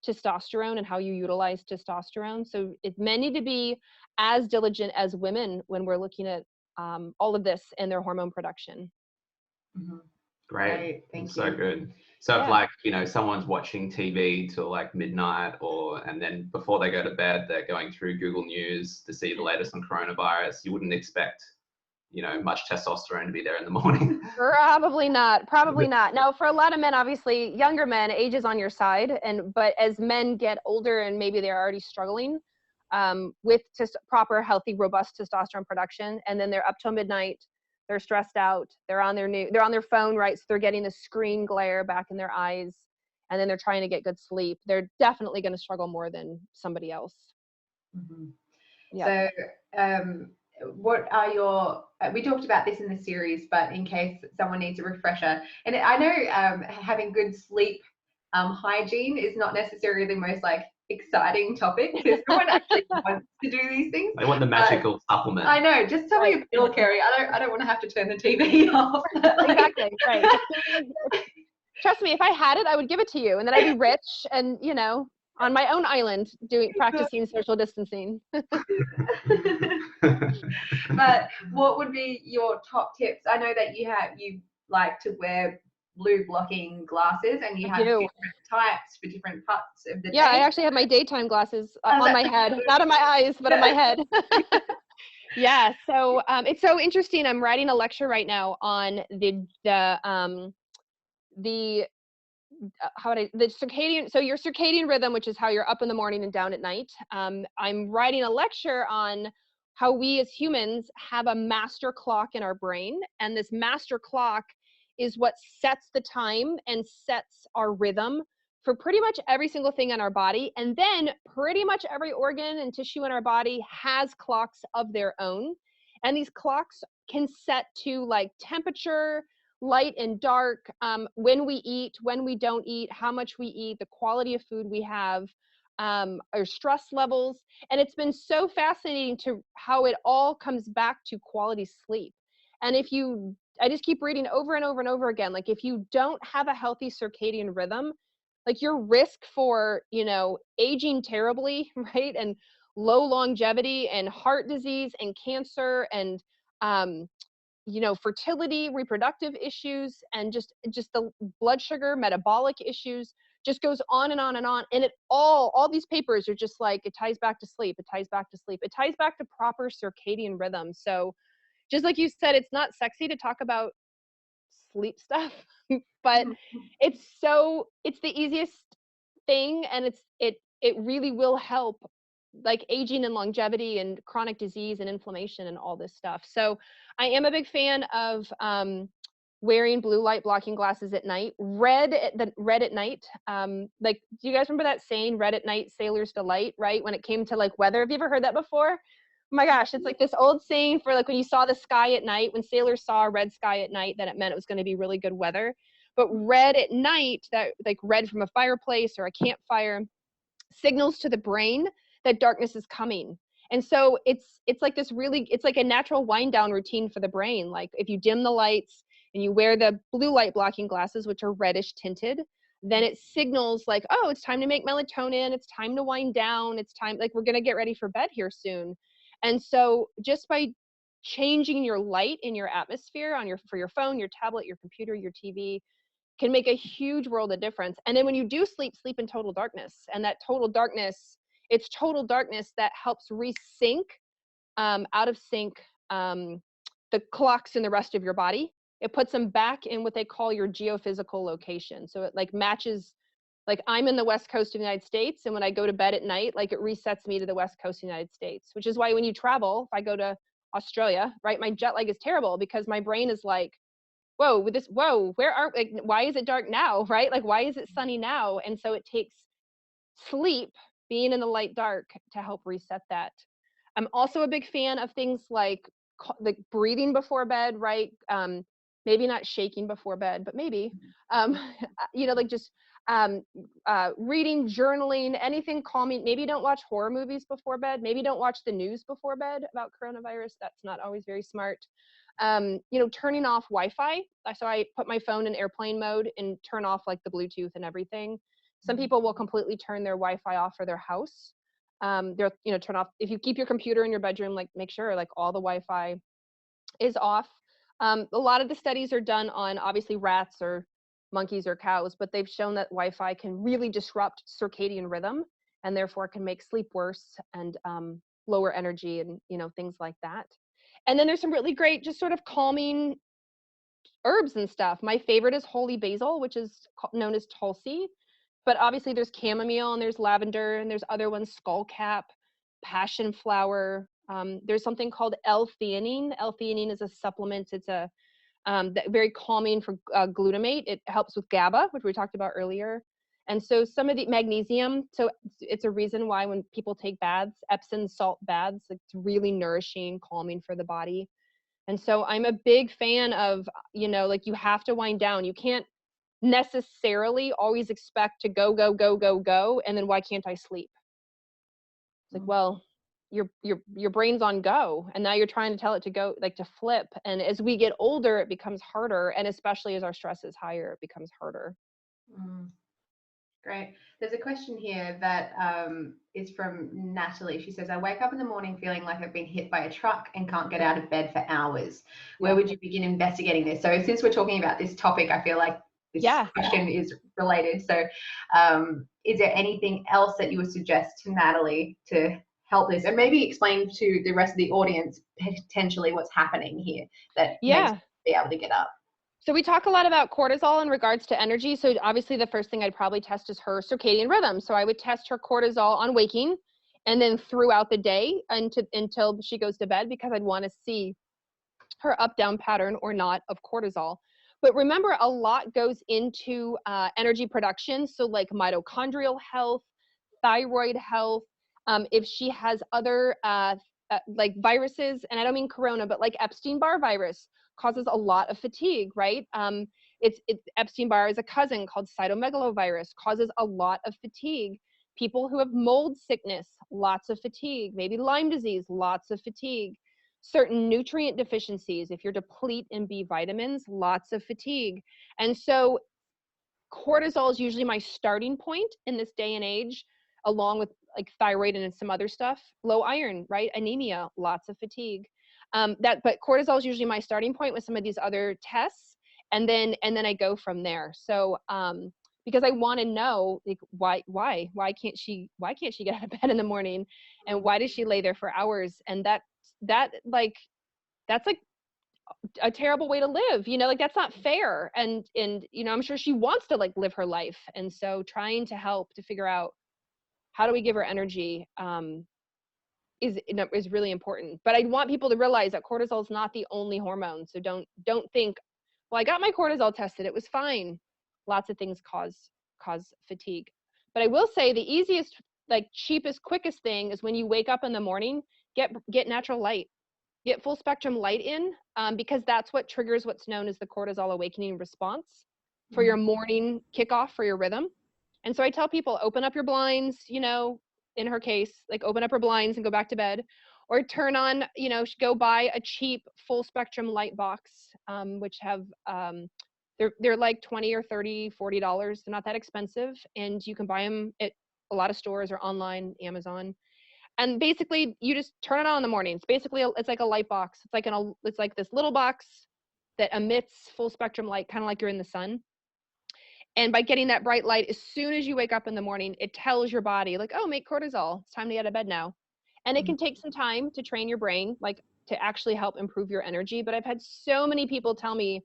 testosterone and how you utilize testosterone. So men need to be as diligent as women when we're looking at all of this and their hormone production. Mm-hmm. Great. Thank you. So good. So Yeah. if someone's watching TV till midnight, and then before they go to bed, they're going through Google News to see the latest on coronavirus, you wouldn't expect, much testosterone to be there in the morning. Probably not. Probably not. Now, for a lot of men, obviously, younger men, age is on your side, but as men get older and maybe they're already struggling with just proper, healthy, robust testosterone production, and then they're up till midnight, they're stressed out, they're on their phone, right? So they're getting the screen glare back in their eyes, and then they're trying to get good sleep. They're definitely going to struggle more than somebody else. Mm-hmm. Yeah. So, what are your? We talked about this in the series, but in case someone needs a refresher, and I know having good sleep hygiene is not necessarily the most exciting topic, because no one actually wants to do these things. They want the magical supplement. I know. Just tell me a pill, Carrie. I don't want to have to turn the TV off. Exactly. Right. Trust me, if I had it, I would give it to you, and then I'd be rich and, on my own island practicing social distancing. But what would be your top tips? I know that you like to wear blue blocking glasses, and you have different types for different parts of the day. Yeah, I actually have my daytime glasses on my head, not on my eyes, but on my head. Yeah, so it's so interesting. I'm writing a lecture right now on the circadian, so your circadian rhythm, which is how you're up in the morning and down at night. I'm writing a lecture on how we as humans have a master clock in our brain, and this master clock is what sets the time and sets our rhythm for pretty much every single thing in our body. And then pretty much every organ and tissue in our body has clocks of their own, and these clocks can set to temperature, light and dark, when we eat, when we don't eat, how much we eat, the quality of food we have, our stress levels. And it's been so fascinating to how it all comes back to quality sleep. And I just keep reading over and over and over again, if you don't have a healthy circadian rhythm, your risk for, aging terribly, right? And low longevity and heart disease and cancer and, fertility, reproductive issues, and just the blood sugar, metabolic issues, just goes on and on and on. And all these papers are just it ties back to sleep. It ties back to sleep. It ties back to proper circadian rhythm. So just like you said, it's not sexy to talk about sleep stuff, but it's the easiest thing, and it really will help aging and longevity and chronic disease and inflammation and all this stuff. So I am a big fan of wearing blue light blocking glasses at night. Red at night. Do you guys remember that saying, red at night, sailor's delight, right? When it came to weather. Have you ever heard that before? my gosh, it's like this old saying for like when you saw the sky at night, when sailors saw a red sky at night, then it meant it was going to be really good weather. But red at night, that like red from a fireplace or a campfire, signals to the brain that darkness is coming. And so it's like this really, it's like a natural wind down routine for the brain. Like if you dim the lights and you wear the blue light blocking glasses, which are reddish tinted, then it signals like, oh, it's time to make melatonin, it's time to wind down, it's time, like we're gonna get ready for bed here soon. And so just by changing your light in your atmosphere on your, for your phone, your tablet, your computer, your TV, can make a huge world of difference. And then when you do sleep, sleep in total darkness. And that total darkness, it's total darkness that helps resync, out of sync, the clocks in the rest of your body. It puts them back in what they call your geophysical location. So it like matches, like I'm in the West Coast of the United States, and when I go to bed at night, like it resets me to the West Coast of the United States, which is why when you travel, if I go to Australia, right, my jet lag is terrible because my brain is like, whoa, with this, whoa, where are, like, why is it dark now, right? Like, why is it sunny now? And so it takes sleep, being in the light dark, to help reset that. I'm also a big fan of things like breathing before bed, right? Maybe not shaking before bed, but maybe, you know, like just reading, journaling, anything calming. Maybe don't watch horror movies before bed. Maybe don't watch the news before bed about coronavirus. That's not always very smart. You know, turning off Wi-Fi. So I put my phone in airplane mode and turn off like the Bluetooth and everything. Some people will completely turn their Wi-Fi off for their house. They're, you know, turn off, if you keep your computer in your bedroom, like make sure like all the Wi-Fi is off. A lot of the studies are done on obviously rats or monkeys or cows, but they've shown that Wi-Fi can really disrupt circadian rhythm and therefore can make sleep worse and lower energy and, you know, things like that. And then there's some really great, just sort of calming herbs and stuff. My favorite is holy basil, which is known as Tulsi, but obviously there's chamomile and there's lavender and there's other ones, skullcap, passion flower. There's something called L-theanine. L-theanine is a supplement. It's a very calming for glutamate. It helps with GABA, which we talked about earlier. And so some of the magnesium, so it's a reason why when people take baths, Epsom salt baths, it's really nourishing, calming for the body. And so I'm a big fan of, you know, like you have to wind down. You can't necessarily always expect to go, go, go, go, go, and then why can't I sleep? It's like, well, your brain's on go, and now you're trying to tell it to go, like to flip. And as we get older, it becomes harder, and especially as our stress is higher, it becomes harder. Great. There's a question here that is from Natalie. She says, I wake up in the morning feeling like I've been hit by a truck and can't get out of bed for hours. Where would you begin investigating this? So since we're talking about this topic, I feel like this question is related. So is there anything else that you would suggest to Natalie to help this? And maybe explain to the rest of the audience potentially what's happening here that makes her be able to get up. So we talk a lot about cortisol in regards to energy. So obviously the first thing I'd probably test is her circadian rhythm. So I would test her cortisol on waking and then throughout the day until she goes to bed, because I'd want to see her up-down pattern or not of cortisol. But remember, a lot goes into energy production. So like mitochondrial health, thyroid health, if she has other like viruses, and I don't mean corona, but like Epstein-Barr virus causes a lot of fatigue, right? It's Epstein-Barr is a cousin called cytomegalovirus, causes a lot of fatigue. People who have mold sickness, lots of fatigue. Maybe Lyme disease, lots of fatigue. Certain nutrient deficiencies, if you're deplete in B vitamins, lots of fatigue. And so cortisol is usually my starting point in this day and age, along with like thyroid and some other stuff. Low iron, right? Anemia, lots of fatigue. But cortisol is usually my starting point with some of these other tests, and then I go from there. So because I want to know, like, why can't she get out of bed in the morning, and why does she lay there for hours? And that's like a terrible way to live, you know, like that's not fair. And you know, I'm sure she wants to like live her life, and so trying to help to figure out how do we give her energy is really important. But I want people to realize that cortisol is not the only hormone. So don't think, well, I got my cortisol tested, it was fine. Lots of things cause fatigue. But I will say the easiest, like cheapest, quickest thing is when you wake up in the morning, get natural light. Get full spectrum light in, because that's what triggers what's known as the cortisol awakening response for your morning kickoff for your rhythm. And so I tell people, open up your blinds, in her case, like open up her blinds and go back to bed, or turn on, go buy a cheap full spectrum light box, which have, they're like 20 or 30, $40. They're not that expensive. And you can buy them at a lot of stores or online, Amazon. And basically you just turn it on in the morning. It's basically, it's like a light box. It's like this little box that emits full spectrum light, kind of like you're in the sun. And by getting that bright light, as soon as you wake up in the morning, it tells your body like, oh, make cortisol. It's time to get out of bed now. And it can take some time to train your brain, like to actually help improve your energy. But I've had so many people tell me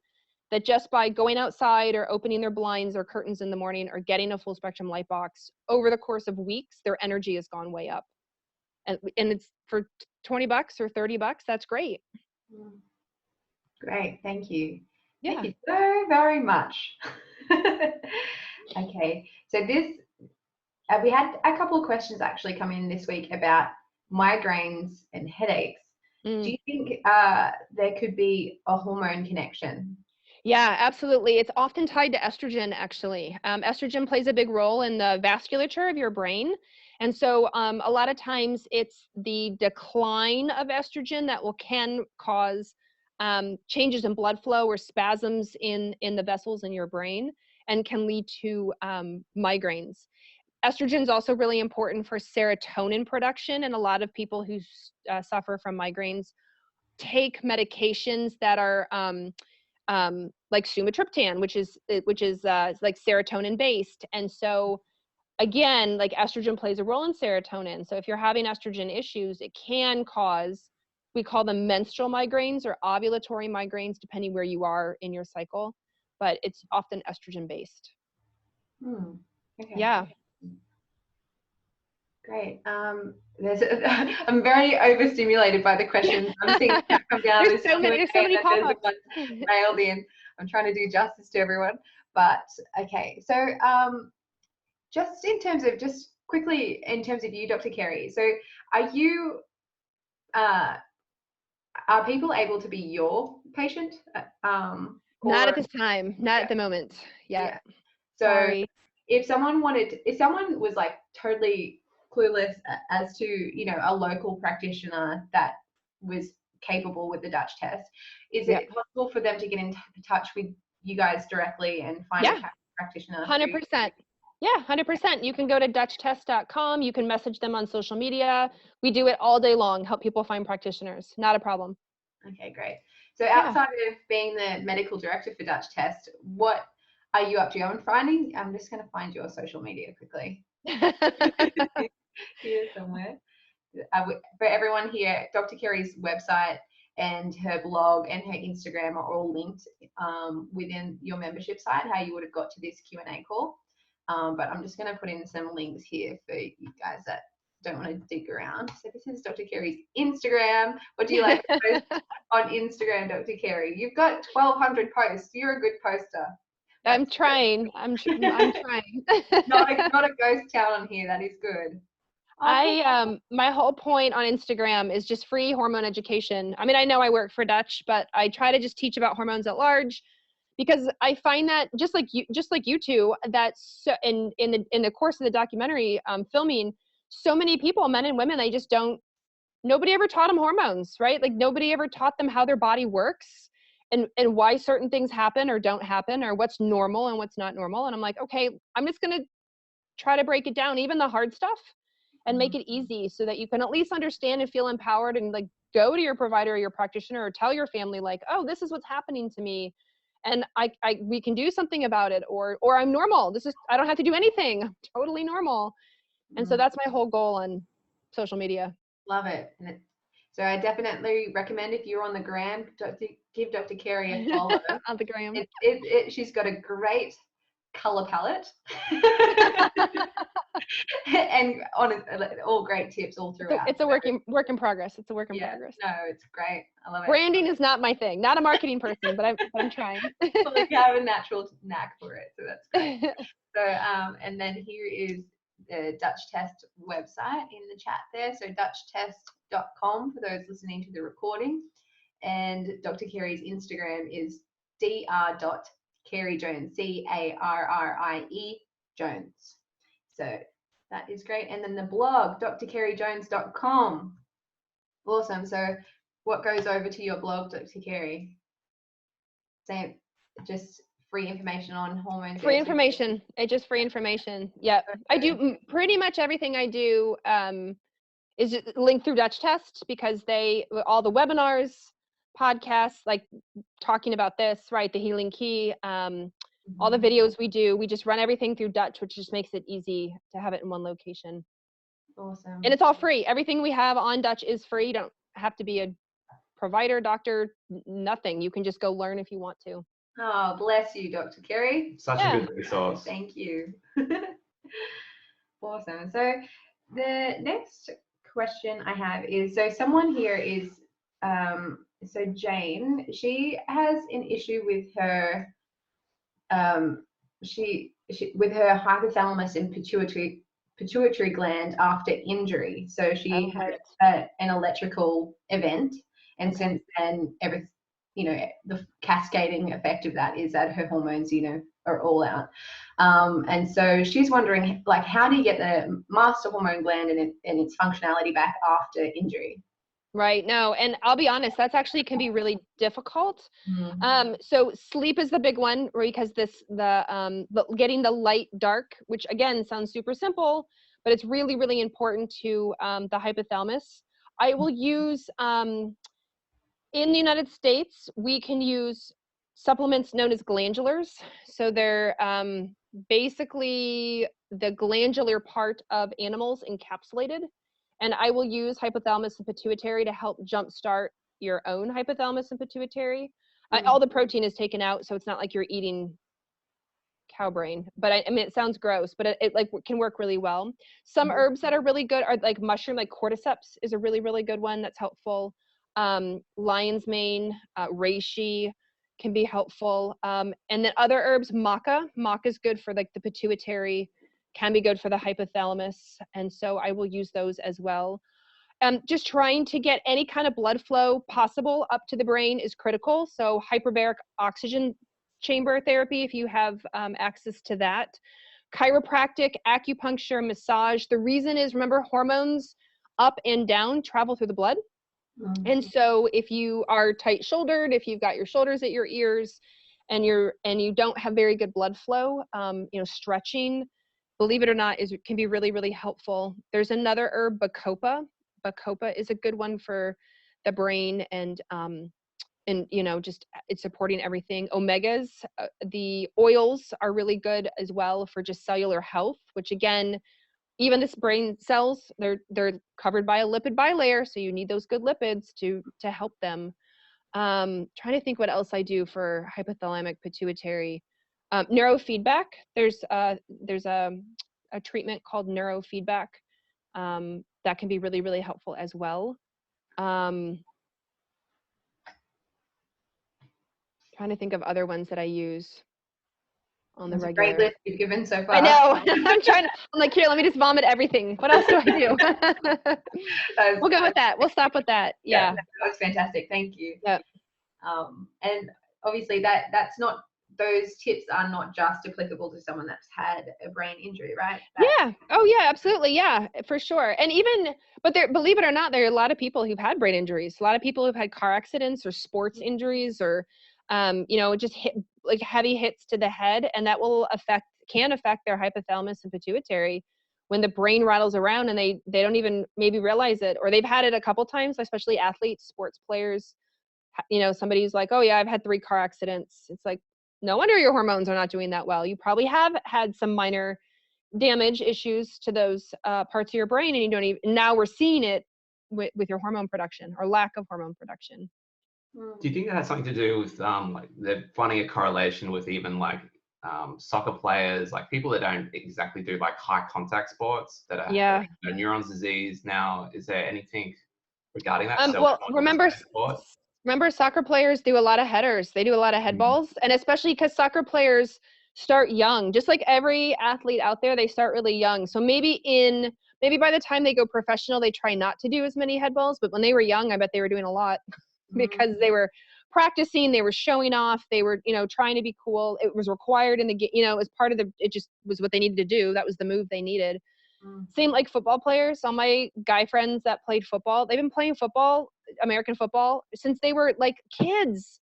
that just by going outside or opening their blinds or curtains in the morning or getting a full spectrum light box over the course of weeks, their energy has gone way up. And it's for $20 or $30. That's great. Great. Thank you. Yeah. Thank you so very much. Okay. So we had a couple of questions actually come in this week about migraines and headaches. Do you think there could be a hormone connection? Yeah, absolutely. It's often tied to estrogen, actually. Estrogen plays a big role in the vasculature of your brain. And so a lot of times it's the decline of estrogen that can cause changes in blood flow or spasms in the vessels in your brain and can lead to migraines. Estrogen is also really important for serotonin production. And a lot of people who suffer from migraines take medications that are like sumatriptan, which is like serotonin based. And so again, like estrogen plays a role in serotonin. So if you're having estrogen issues, it can cause, we call them menstrual migraines or ovulatory migraines, depending where you are in your cycle, but it's often estrogen based. Okay. Yeah. Great. I'm very overstimulated by the questions. I'm seeing that come down. There's so many pop-ups. Mailed in. I'm trying to do justice to everyone. But okay. So just quickly in terms of you, Dr. Carrie. So are you are people able to be your patient? Not at this time. Not at the moment. Yeah. So sorry. If someone was like totally clueless as to, a local practitioner that was capable with the Dutch test, is it possible for them to get in touch with you guys directly and find a practitioner? 100%. Yeah, 100%. You can go to DutchTest.com. You can message them on social media. We do it all day long, help people find practitioners. Not a problem. Okay, great. So outside of being the medical director for Dutch Test, what are you up to? I'm just going to find your social media quickly. Here somewhere. For everyone here, Dr. Carrie's website and her blog and her Instagram are all linked within your membership site, how you would have got to this Q&A call. But I'm just going to put in some links here for you guys that don't want to dig around. So this is Dr. Carrie's Instagram. What do you like to post on Instagram, Dr. Carrie? You've got 1,200 posts. You're a good poster. I'm trying. I'm trying. not a ghost town on here. That is good. My whole point on Instagram is just free hormone education. I mean, I know I work for Dutch, but I try to just teach about hormones at large, because I find that just like you two, that's in the course of the documentary filming, so many people, men and women, nobody ever taught them hormones, right? Like nobody ever taught them how their body works and why certain things happen or don't happen, or what's normal and what's not normal. And I'm like, okay, I'm just going to try to break it down, even the hard stuff, and make it easy so that you can at least understand and feel empowered and like go to your provider or your practitioner or tell your family like, oh, this is what's happening to me. And we can do something about it, or I'm normal. I don't have to do anything. I'm totally normal. And so that's my whole goal on social media. Love it. So I definitely recommend, if you're on the gram, give Dr. Carrie a follow. On the gram. She's got a great color palette and all great tips all throughout. It's a work in progress. It's a work in progress. No, it's great. I love it. Branding is not my thing. Not a marketing person, but I'm trying. Well, you have a natural knack for it, so that's great. So and then here is Dutch Test website in the chat there. So dutchtest.com for those listening to the recording. And Dr. Carrie's Instagram is dr.carriejones, Carrie Jones. So that is great. And then the blog, drcarriejones.com. Awesome. So what goes over to your blog, Dr. Carrie? Same, just free information on hormones. Free information. It's just free information. Yep. I do pretty much everything I do is linked through Dutch Test, because all the webinars, podcasts, like talking about this, right? The healing key, all the videos we do, we just run everything through Dutch, which just makes it easy to have it in one location. Awesome. And it's all free. Everything we have on Dutch is free. You don't have to be a provider, doctor, nothing. You can just go learn if you want to. Oh, bless you, Dr. Carrie. Such a good resource. Thank you. Awesome. So the next question I have is, so someone here is, so Jane, she has an issue with her, with her hypothalamus and pituitary gland after injury. So she had an electrical event, and since then, the cascading effect of that is that her hormones, are all out. And so she's wondering, like, how do you get the master hormone gland and its functionality back after injury? Right. No, and I'll be honest, that's actually can be really difficult. So sleep is the big one, because getting the light dark, which again sounds super simple, but it's really, really important to the hypothalamus. I will use in the United States, we can use supplements known as glandulars. So they're basically the glandular part of animals encapsulated. And I will use hypothalamus and pituitary to help jumpstart your own hypothalamus and pituitary. All the protein is taken out, so it's not like you're eating cow brain. But I mean, it sounds gross, but it like can work really well. Some herbs that are really good are like mushroom, like cordyceps is a really, really good one that's helpful. Lion's mane, reishi can be helpful. And then other herbs, maca is good for like the pituitary, can be good for the hypothalamus. And so I will use those as well. Just trying to get any kind of blood flow possible up to the brain is critical. So hyperbaric oxygen chamber therapy, if you have access to that. Chiropractic, acupuncture, massage. The reason is, remember, hormones up and down travel through the blood. And so if you are tight shouldered, if you've got your shoulders at your ears and you don't have very good blood flow, stretching, believe it or not, can be really, really helpful. There's another herb, bacopa. Bacopa is a good one for the brain, and just it's supporting everything. Omegas, the oils are really good as well for just cellular health, which again, even this brain cells, they're covered by a lipid bilayer, so you need those good lipids to help them. Trying to think what else I do for hypothalamic pituitary. Neurofeedback. There's a treatment called neurofeedback that can be really, really helpful as well. Trying to think of other ones that I use on the regular. Great list you've given so far. I know. I'm like, here, let me just vomit everything. What else do I do? We'll go with that. We'll stop with that. Yeah. That was fantastic. Thank you. Yep. And obviously that's not, those tips are not just applicable to someone that's had a brain injury, right? Yeah. Oh yeah, absolutely. Yeah, for sure. And but believe it or not, there are a lot of people who've had brain injuries. A lot of people who've had car accidents or sports injuries, or just hit like heavy hits to the head, and that can affect their hypothalamus and pituitary when the brain rattles around and they don't even maybe realize it, or they've had it a couple times, especially athletes, sports players. Somebody who's like, oh yeah, I've had 3 car accidents. It's like, no wonder your hormones are not doing that well. You probably have had some minor damage issues to those parts of your brain, and you don't even, now we're seeing it with your hormone production or lack of hormone production. Do you think that has something to do with like they're finding a correlation with even like soccer players, like people that don't exactly do like high contact sports that are neurons disease now? Is there anything regarding that? Well, remember soccer players do a lot of headers. They do a lot of head balls, and especially because soccer players start young, just like every athlete out there. They start really young. So maybe by the time they go professional, they try not to do as many head balls, but when they were young, I bet they were doing a lot because they were practicing, they were showing off, they were, trying to be cool. It was required in the, it was part of it just was what they needed to do. That was the move they needed. Same like football players. All my guy friends that played football, they've been playing football, American football, since they were like kids,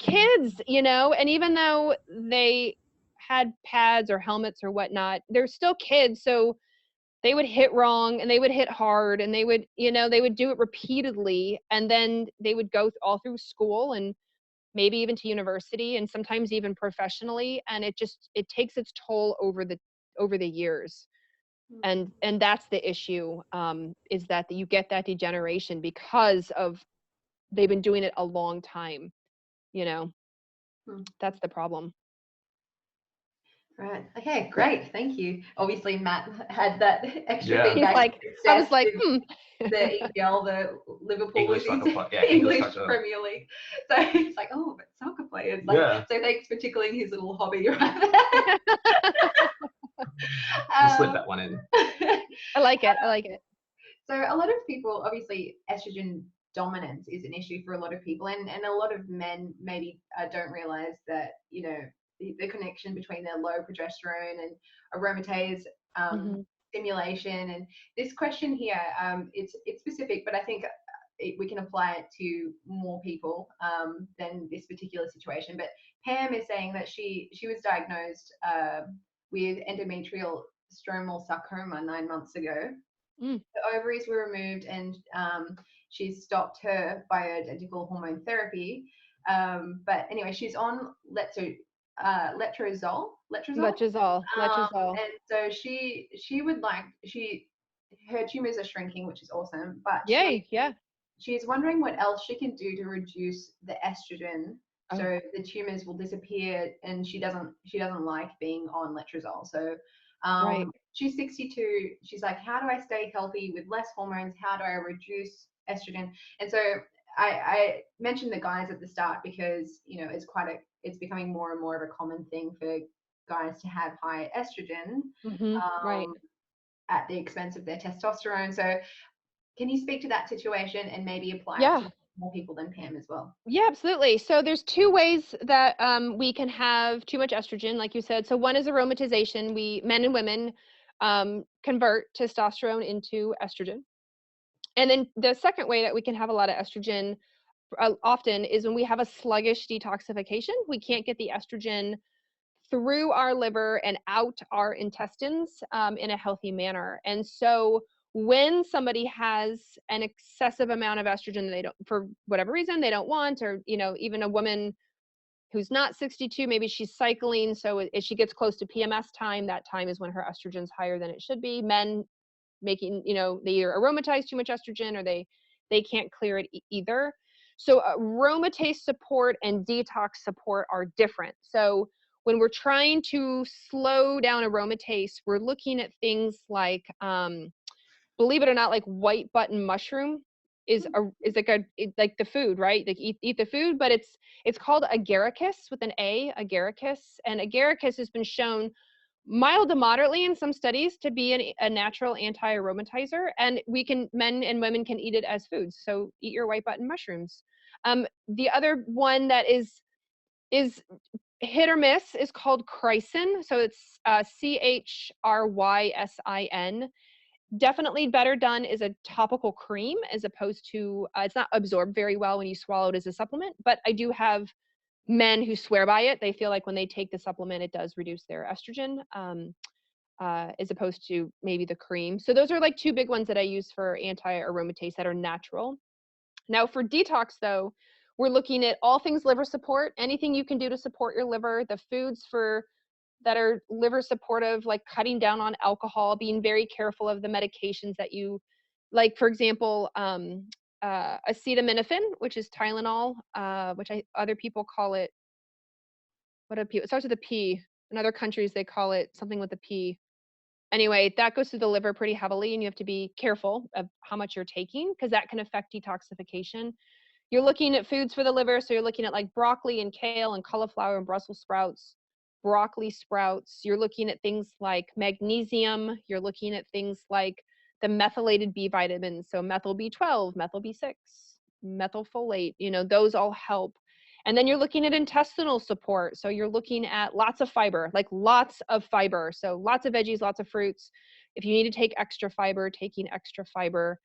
and even though they had pads or helmets or whatnot, they're still kids. So they would hit wrong and they would hit hard and they would do it repeatedly. And then they would go all through school and maybe even to university and sometimes even professionally. And it takes its toll over the years. And that's the issue, is that you get that degeneration because of they've been doing it a long time. That's the problem. Right. Okay, great. Thank you. Obviously, Matt had that extra Yeah. feedback. He's like, I was like, The EPL, the Liverpool English soccer player. Yeah, English soccer. Premier League. So it's like, oh, but soccer players. Like, Yeah. So thanks for tickling his little hobby right there. We'll slip that one in. I like it. So a lot of people, obviously, estrogen dominance is an issue for a lot of people, and a lot of men maybe don't realize that, the connection between their low progesterone and aromatase stimulation. And this question here, it's specific, but I think we can apply it to more people than this particular situation. But Pam is saying that she was diagnosed with endometrial stromal sarcoma 9 months ago. The ovaries were removed, and she stopped her bioidentical hormone therapy. But anyway, she's on letrozole. Letrozole. And so she would her tumors are shrinking, which is awesome. But Yay, yeah. She's wondering what else she can do to reduce the estrogen, so the tumors will disappear, and she doesn't like being on letrozole. So right. She's 62. She's like, how do I stay healthy with less hormones? How do I reduce estrogen? And so I mentioned the guys at the start because it's becoming more and more of a common thing for guys to have high estrogen right. at the expense of their testosterone. So can you speak to that situation and maybe apply it to more people than Pam as well? Yeah, absolutely. So there's two ways that we can have too much estrogen, like you said. So one is aromatization. Men and women convert testosterone into estrogen. And then the second way that we can have a lot of estrogen often is when we have a sluggish detoxification. We can't get the estrogen through our liver and out our intestines in a healthy manner. And so when somebody has an excessive amount of estrogen that they don't, for whatever reason, they don't want, or, even a woman who's not 62, maybe she's cycling. So if she gets close to PMS time, that time is when her estrogen's higher than it should be. Men making, they either aromatize too much estrogen or they can't clear it either. So aromatase support and detox support are different. So when we're trying to slow down aromatase, we're looking at things like, believe it or not, like white button mushroom is like the food, right? Like eat the food, but it's called agaricus with an A, agaricus, and agaricus has been shown mild to moderately in some studies to be a natural anti-aromatizer, and men and women can eat it as foods. So eat your white button mushrooms. The other one that is hit or miss is called chrysin. So it's CHRYSIN. Definitely better done is a topical cream as opposed to, it's not absorbed very well when you swallow it as a supplement, but I do have men who swear by it. They feel like when they take the supplement, it does reduce their estrogen, as opposed to maybe the cream. So those are like two big ones that I use for anti-aromatase that are natural. Now for detox though, we're looking at all things liver support, anything you can do to support your liver, the foods that are liver supportive, like cutting down on alcohol, being very careful of the medications that you, like for example, acetaminophen, which is Tylenol, which other people call it, it starts with a P. In other countries, they call it something with a P. Anyway, that goes through the liver pretty heavily, and you have to be careful of how much you're taking because that can affect detoxification. You're looking at foods for the liver, so you're looking at like broccoli and kale and cauliflower and Brussels sprouts, broccoli sprouts. You're looking at things like magnesium. You're looking at things like the methylated B vitamins. So methyl B12, methyl B6, methylfolate, those all help. And then you're looking at intestinal support. So you're looking at lots of fiber, like lots of fiber. So lots of veggies, lots of fruits. If you need to take extra fiber, taking extra fiber.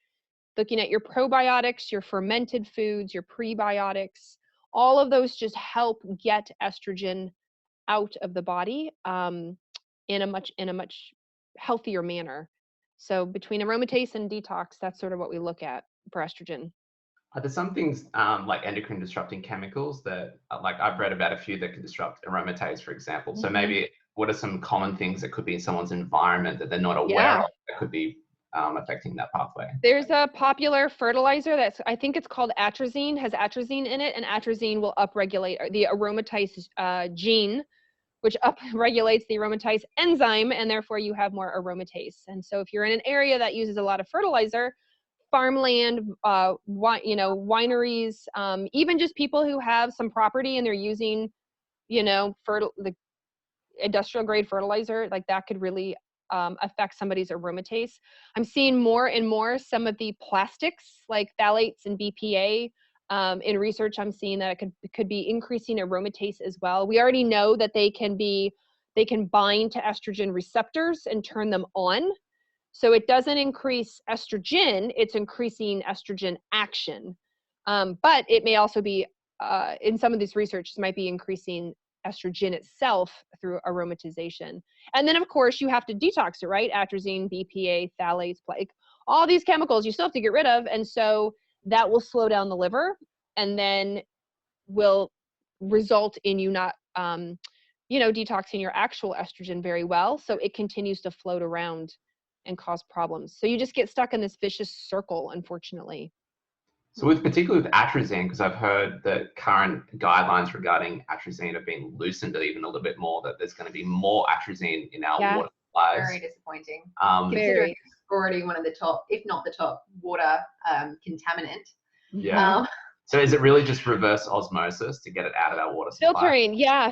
Looking at your probiotics, your fermented foods, your prebiotics, all of those just help get estrogen out of the body in a much healthier manner. So between aromatase and detox, that's sort of what we look at for estrogen. Are there some things like endocrine disrupting chemicals that, like I've read about a few that can disrupt aromatase, for example. So maybe what are some common things that could be in someone's environment that they're not aware of that could be affecting that pathway? There's a popular fertilizer that's, I think it's called atrazine, has atrazine in it, and atrazine will upregulate the aromatase gene, which upregulates the aromatase enzyme, and therefore you have more aromatase. And so if you're in an area that uses a lot of fertilizer, farmland, wineries, even just people who have some property and they're using, the industrial grade fertilizer, like that could really affect somebody's aromatase. I'm seeing more and more some of the plastics like phthalates and BPA. In research, I'm seeing that it could be increasing aromatase as well. We already know that they can bind to estrogen receptors and turn them on. So it doesn't increase estrogen, it's increasing estrogen action. But it may also be, in some of these research, might be increasing estrogen itself through aromatization. And then of course you have to detox it, right? Atrazine, BPA, phthalates, like all these chemicals you still have to get rid of. And so that will slow down the liver and then will result in you not, detoxing your actual estrogen very well. So it continues to float around and cause problems. So you just get stuck in this vicious circle, unfortunately. So particularly with atrazine, because I've heard that current guidelines regarding atrazine have been loosened even a little bit more, that there's going to be more atrazine in our water supplies. Very disappointing. Considering it's already one of the top, if not the top, water contaminant. Yeah. So is it really just reverse osmosis to get it out of our water supply?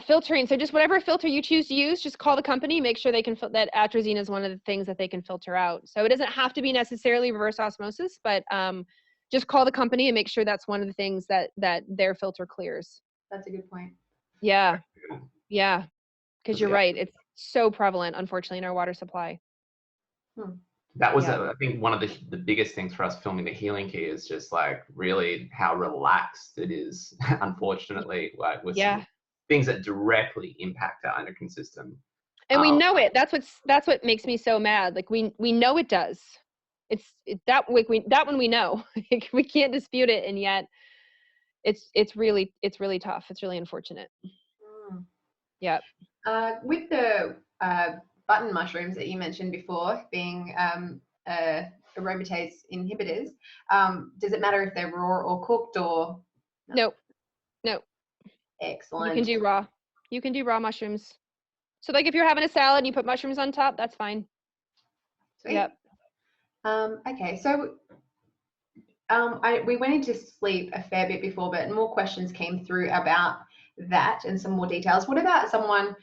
Filtering. So just whatever filter you choose to use, just call the company, make sure they can that atrazine is one of the things that they can filter out. So it doesn't have to be necessarily reverse osmosis, but just call the company and make sure that's one of the things that their filter clears. That's a good point. Yeah. Because you're right. It's so prevalent, unfortunately, in our water supply. That was, I think, one of the biggest things for us filming The Healing Key is just like really how relaxed it is, unfortunately, like with some things that directly impact our endocrine system. And we know it. That's what makes me so mad. Like we know it does. That one we know. We can't dispute it, and yet it's really tough. It's really unfortunate. Yeah. With the button mushrooms that you mentioned before being aromatase inhibitors, does it matter if they're raw or cooked or? No. Excellent. You can do raw mushrooms. So like if you're having a salad and you put mushrooms on top, that's fine. Sweet. Yep. Okay, so we went into sleep a fair bit before, but more questions came through about that and some more details. What about someone,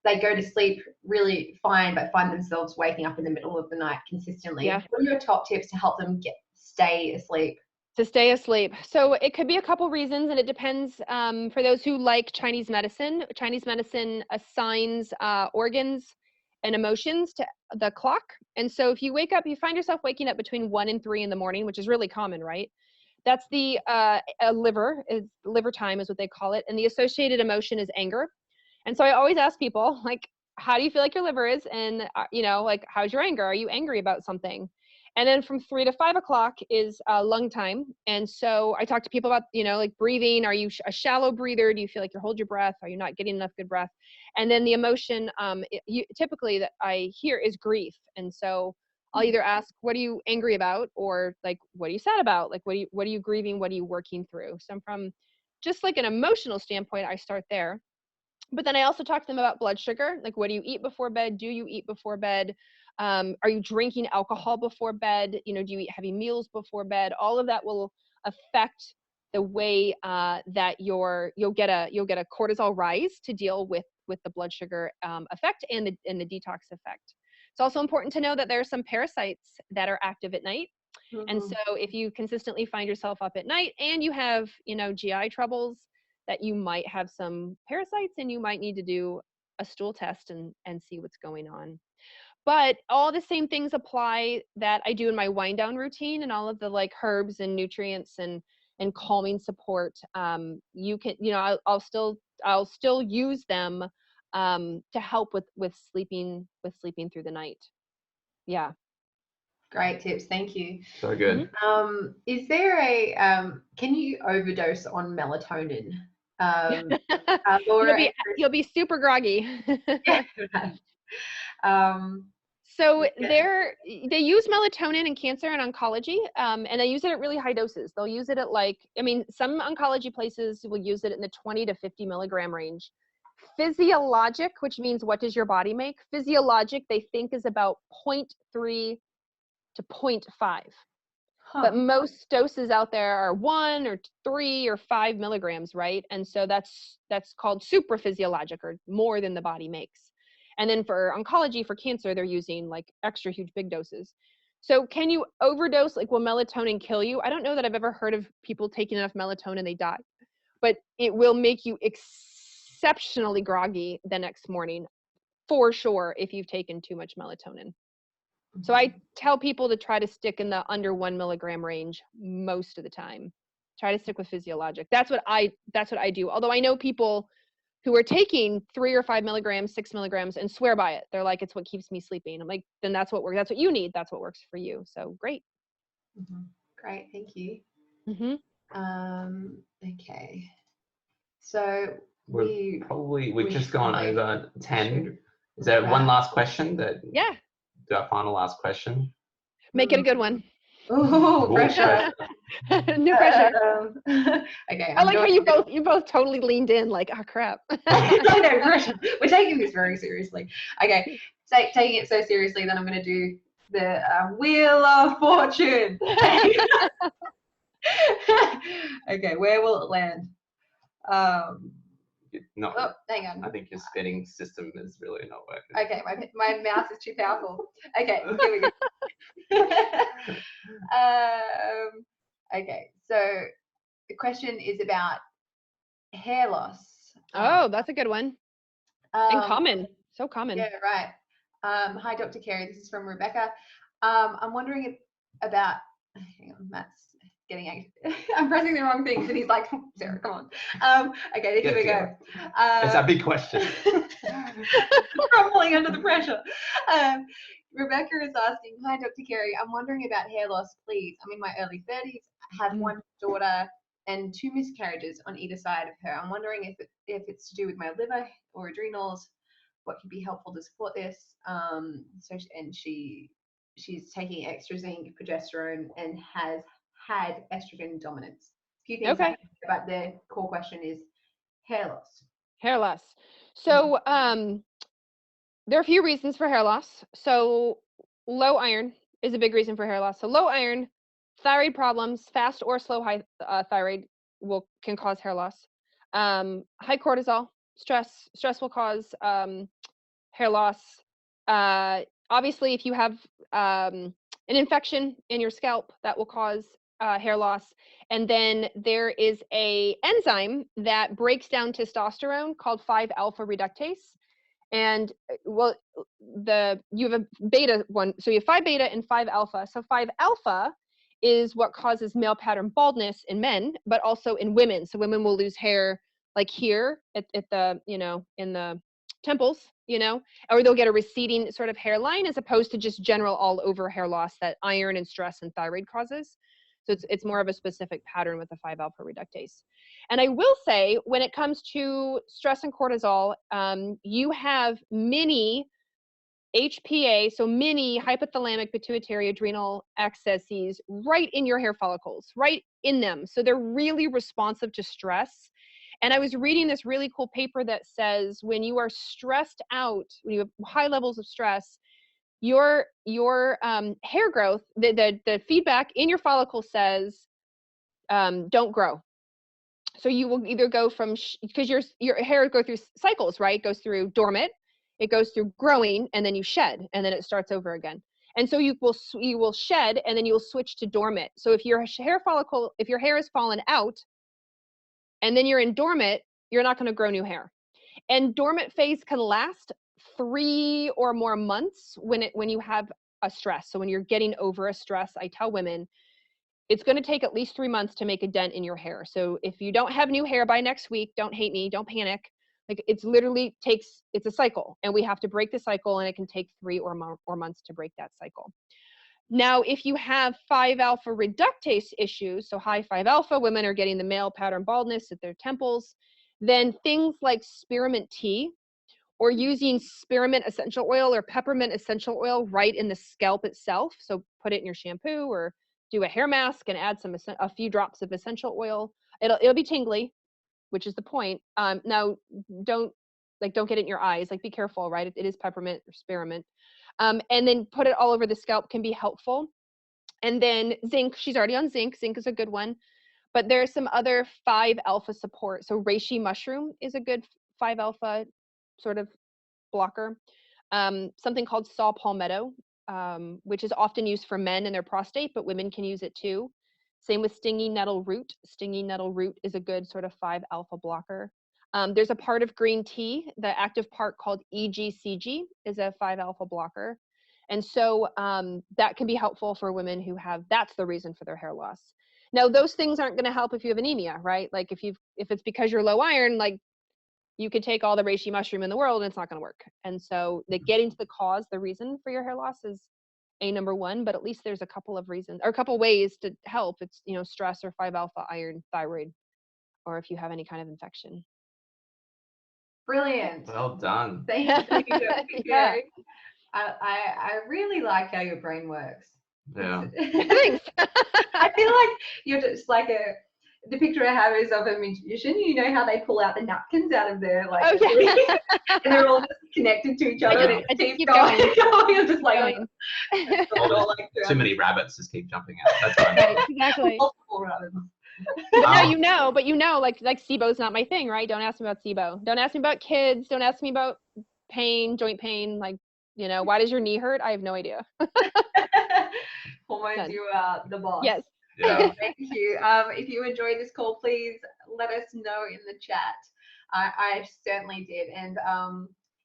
they go to sleep really fine, but find themselves waking up in the middle of the night consistently? Yeah. What are your top tips to help them stay asleep? To stay asleep. So it could be a couple reasons, and it depends. For those who like Chinese medicine assigns organs and emotions to the clock. And so if you you find yourself waking up between 1 and 3 in the morning, which is really common, right? That's the liver time is what they call it. And the associated emotion is anger. And so I always ask people, like, how do you feel like your liver is? And, like, how's your anger? Are you angry about something? And then from 3 to 5 o'clock is lung time. And so I talk to people about, like breathing. Are you a shallow breather? Do you feel like you hold your breath? Are you not getting enough good breath? And then the emotion typically that I hear is grief. And so I'll either ask, what are you angry about? Or like, what are you sad about? Like, what are you grieving? What are you working through? So from just like an emotional standpoint, I start there. But then I also talk to them about blood sugar. Like, what do you eat before bed? Do you eat before bed? Are you drinking alcohol before bed? Do you eat heavy meals before bed? All of that will affect the way that you'll get a cortisol rise to deal with the blood sugar effect and the detox effect. It's also important to know that there are some parasites that are active at night. And so if you consistently find yourself up at night and you have, GI troubles, that you might have some parasites and you might need to do a stool test and see what's going on. But all the same things apply that I do in my wind down routine, and all of the like herbs and nutrients and calming support. You can, I'll still use them to help with sleeping through the night. Yeah. Great tips, thank you. So good. Is there can you overdose on melatonin? Laura, you'll be super groggy. So they use melatonin in cancer and oncology, and they use it at really high doses. They'll use it at some oncology places will use it in the 20 to 50 milligram range. Physiologic, which means what does your body make? Physiologic, they think is about 0.3 to 0.5. But most doses out there are 1 or 3 or 5 milligrams, right? And so that's called supraphysiologic, or more than the body makes. And then for oncology, for cancer, they're using like extra huge big doses. So can you overdose? Like, will melatonin kill you? I don't know that I've ever heard of people taking enough melatonin and they die, but it will make you exceptionally groggy the next morning, for sure, if you've taken too much melatonin. So I tell people to try to stick in the under 1 milligram range most of the time. Try to stick with physiologic. That's what I do. Although I know people who are taking 3 or 5 milligrams, 6 milligrams, and swear by it. They're like, it's what keeps me sleeping. I'm like, then that's what you need. That's what works for you. So great. Great, thank you. Mm-hmm. Okay. So we've just gone over 10. Is there one last question do our final last question? Make it a good one. Oh, pressure. No pressure. Okay. I like how you both totally leaned in, like, oh crap. No pressure. We're taking this very seriously. Okay. Taking it so seriously, then I'm going to do the Wheel of Fortune. Okay, where will it land? Hang on. I think your spinning system is really not working. Okay, my mouse is too powerful. Okay, here we go. Okay, so the question is about hair loss. Oh, that's a good one. And common. So common. Yeah, right. Hi, Dr. Carrie. This is from Rebecca. I'm wondering about. Hang on, Matt's getting angry. I'm pressing the wrong things, and he's like, Sarah, come on. Okay, here we go. It's a big question. Crumbling under the pressure. Rebecca is asking, hi, Dr. Carrie. I'm wondering about hair loss, please. I'm in my early 30s. I have one daughter and 2 miscarriages on either side of her. I'm wondering if it's to do with my liver or adrenals, what could be helpful to support this. She's taking extra zinc, progesterone, and has had estrogen dominance. A few things, okay. But the core question is hair loss. Hair loss. So there are a few reasons for hair loss. So low iron is a big reason for hair loss. So low iron, thyroid problems, fast or slow high thyroid can cause hair loss. High cortisol, stress will cause hair loss. Obviously, if you have an infection in your scalp, that will cause hair loss. And then there is a enzyme that breaks down testosterone called 5-alpha reductase. And you have a beta one, so you have 5-beta and 5-alpha. So 5-alpha is what causes male pattern baldness in men, but also in women. So women will lose hair like here at the, in the temples, or they'll get a receding sort of hairline, as opposed to just general all over hair loss that iron and stress and thyroid causes. So it's more of a specific pattern with the 5-alpha reductase. And I will say, when it comes to stress and cortisol, you have many HPA, so many hypothalamic pituitary adrenal excesses right in your hair follicles, right in them. So they're really responsive to stress. And I was reading this really cool paper that says when you are stressed out, when you have high levels of stress, your hair growth, the feedback in your follicle says, don't grow. So you will either go from, because your hair go through cycles, right? It goes through dormant, it goes through growing, and then you shed, and then it starts over again. And so you will shed, and then you'll switch to dormant. So if your hair has fallen out, and then you're in dormant, you're not going to grow new hair. And dormant phase can last 3 or more months when you have a stress. So when you're getting over a stress, I tell women it's going to take at least 3 months to make a dent in your hair. So if you don't have new hair by next week, don't hate me, don't panic. Like it's a cycle, and we have to break the cycle, and it can take 3 or more months to break that cycle. Now, if you have 5-alpha reductase issues, so high 5-alpha, women are getting the male pattern baldness at their temples, then things like spearmint tea or using spearmint essential oil or peppermint essential oil right in the scalp itself. So put it in your shampoo or do a hair mask and add a few drops of essential oil. It'll be tingly, which is the point. Now, don't get it in your eyes. Like, be careful, right? It is peppermint or spearmint. And then put it all over the scalp can be helpful. And then zinc, she's already on zinc. Zinc is a good one. But there's some other 5-alpha support. So reishi mushroom is a good 5-alpha sort of blocker. Something called saw palmetto, which is often used for men and their prostate, but women can use it too. Same with stinging nettle root. Stinging nettle root is a good sort of 5-alpha blocker. There's a part of green tea, the active part called EGCG is a 5-alpha blocker. And so that can be helpful for women who that's the reason for their hair loss. Now, those things aren't going to help if you have anemia, right? Like if it's because you're low iron, like you could take all the reishi mushroom in the world and it's not going to work. And so getting to the cause, the reason for your hair loss is number one, but at least there's a couple of reasons or a couple ways to help. It's, stress or 5-alpha, iron, thyroid, or if you have any kind of infection. Brilliant. Well done. Thank you. Yeah. I really like how your brain works. Yeah. Thanks. I feel like you're just like the picture I have is of a magician. You know how they pull out the napkins out of their and they're all just connected to each other. I just keep going. going. You're just like too many rabbits just keep jumping out. That's right. Right, exactly. Multiple rabbits. But like SIBO's not my thing, right? Don't ask me about SIBO. Don't ask me about kids. Don't ask me about pain, joint pain. Like, why does your knee hurt? I have no idea. Hormones, you are the boss. Yes. Yeah. Thank you. If you enjoyed this call, please let us know in the chat. I certainly did, and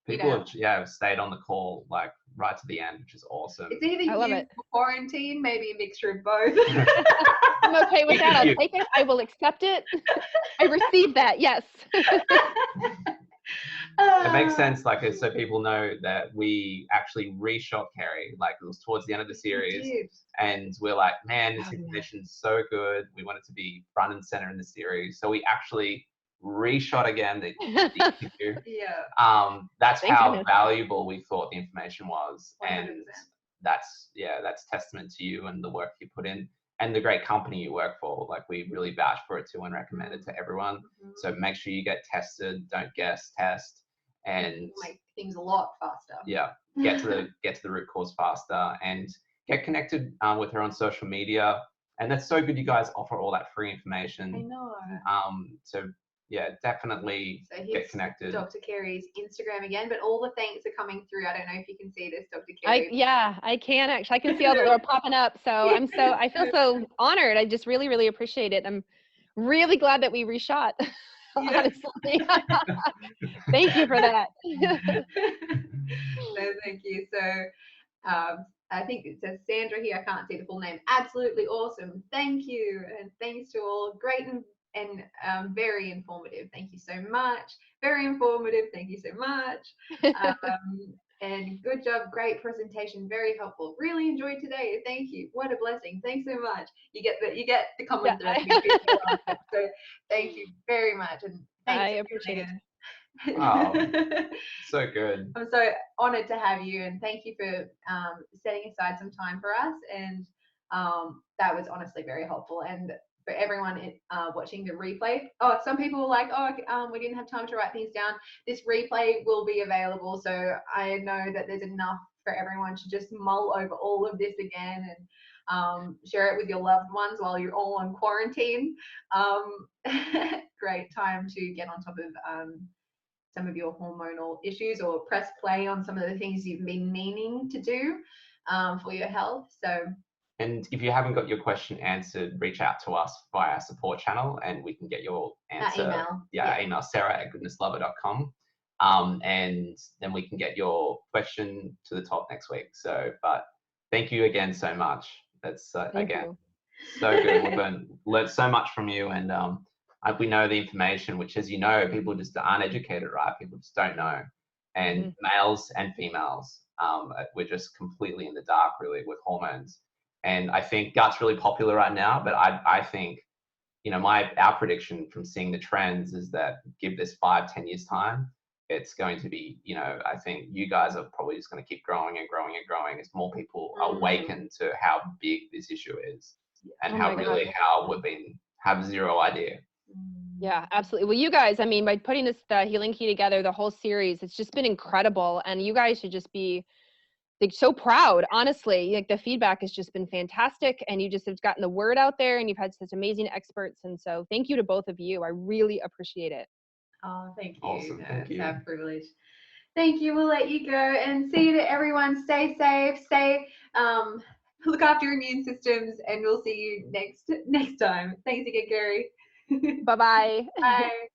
people have stayed on the call like right to the end, which is awesome. It's either quarantine, maybe a mixture of both. I'm okay with that. I'll take it. I will accept it. I receive that. Yes. It makes sense, so people know that we actually reshot Carrie, it was towards the end of the series, and we're like, man, this information's so good. We want it to be front and center in the series, so we actually reshot again the interview. That's how valuable we thought the information was, 100%. And that's testament to you and the work you put in. And the great company you work for, we really vouch for it too and recommend it to everyone. Mm-hmm. So make sure you get tested, don't guess, test, and make things a lot faster. Yeah, get to the root cause faster, and get connected with her on social media. And that's so good. You guys offer all that free information. I know. So yeah, definitely get connected. Dr. Carrie's Instagram again, but all the thanks are coming through. I don't know if you can see this, Dr. Carrie. I can actually. I can see all that are popping up. So I feel so honored. I just really, really appreciate it. I'm really glad that we reshot. Honestly. Thank you for that. No, thank you. So I think it says Sandra here. I can't see the full name. Absolutely awesome. Thank you. And thanks to all. Great and very informative. Thank you so much. Very informative. Thank you so much. And good job. Great presentation. Very helpful. Really enjoyed today. Thank you. What a blessing. Thanks so much. You get the comment thread. So thank you very much. And thanks. I appreciate it. Oh, so good. I'm so honored to have you, and thank you for setting aside some time for us. And that was honestly very helpful. And for everyone watching the replay, some people were like, we didn't have time to write things down. This replay will be available, so I know that there's enough for everyone to just mull over all of this again. Share it with your loved ones while you're all on quarantine. Great time to get on top of some of your hormonal issues, or press play on some of the things you've been meaning to do for your health. So, and if you haven't got your question answered, reach out to us via our support channel and we can get your answer. Email. Email sarah@goodnesslover.com. And then we can get your question to the top next week. So, but thank you again so much. That's again, so good. We've learned so much from you, and we know the information, which, as you know, people just aren't educated, right? People just don't know. And males and females, we're just completely in the dark, really, with hormones. And I think gut's really popular right now, but I think, you know, our prediction from seeing the trends is that give this 5-10 years time, it's going to be, you know, I think you guys are probably just going to keep growing and growing and growing as more people awaken to how big this issue is, and how we've have zero idea. Yeah, absolutely. Well, you guys, I mean, by putting this Healing Key together, the whole series, it's just been incredible, and you guys should just be like so proud. Honestly, like the feedback has just been fantastic, and you just have gotten the word out there, and you've had such amazing experts, and so thank you to both of you. I really appreciate it. Oh, thank you. Awesome. Thank you. It's our privilege. Thank you. We'll let you go, and see you to everyone. Stay safe. Look after your immune systems, and we'll see you next time. Thanks again, Carrie. Bye-bye. Bye.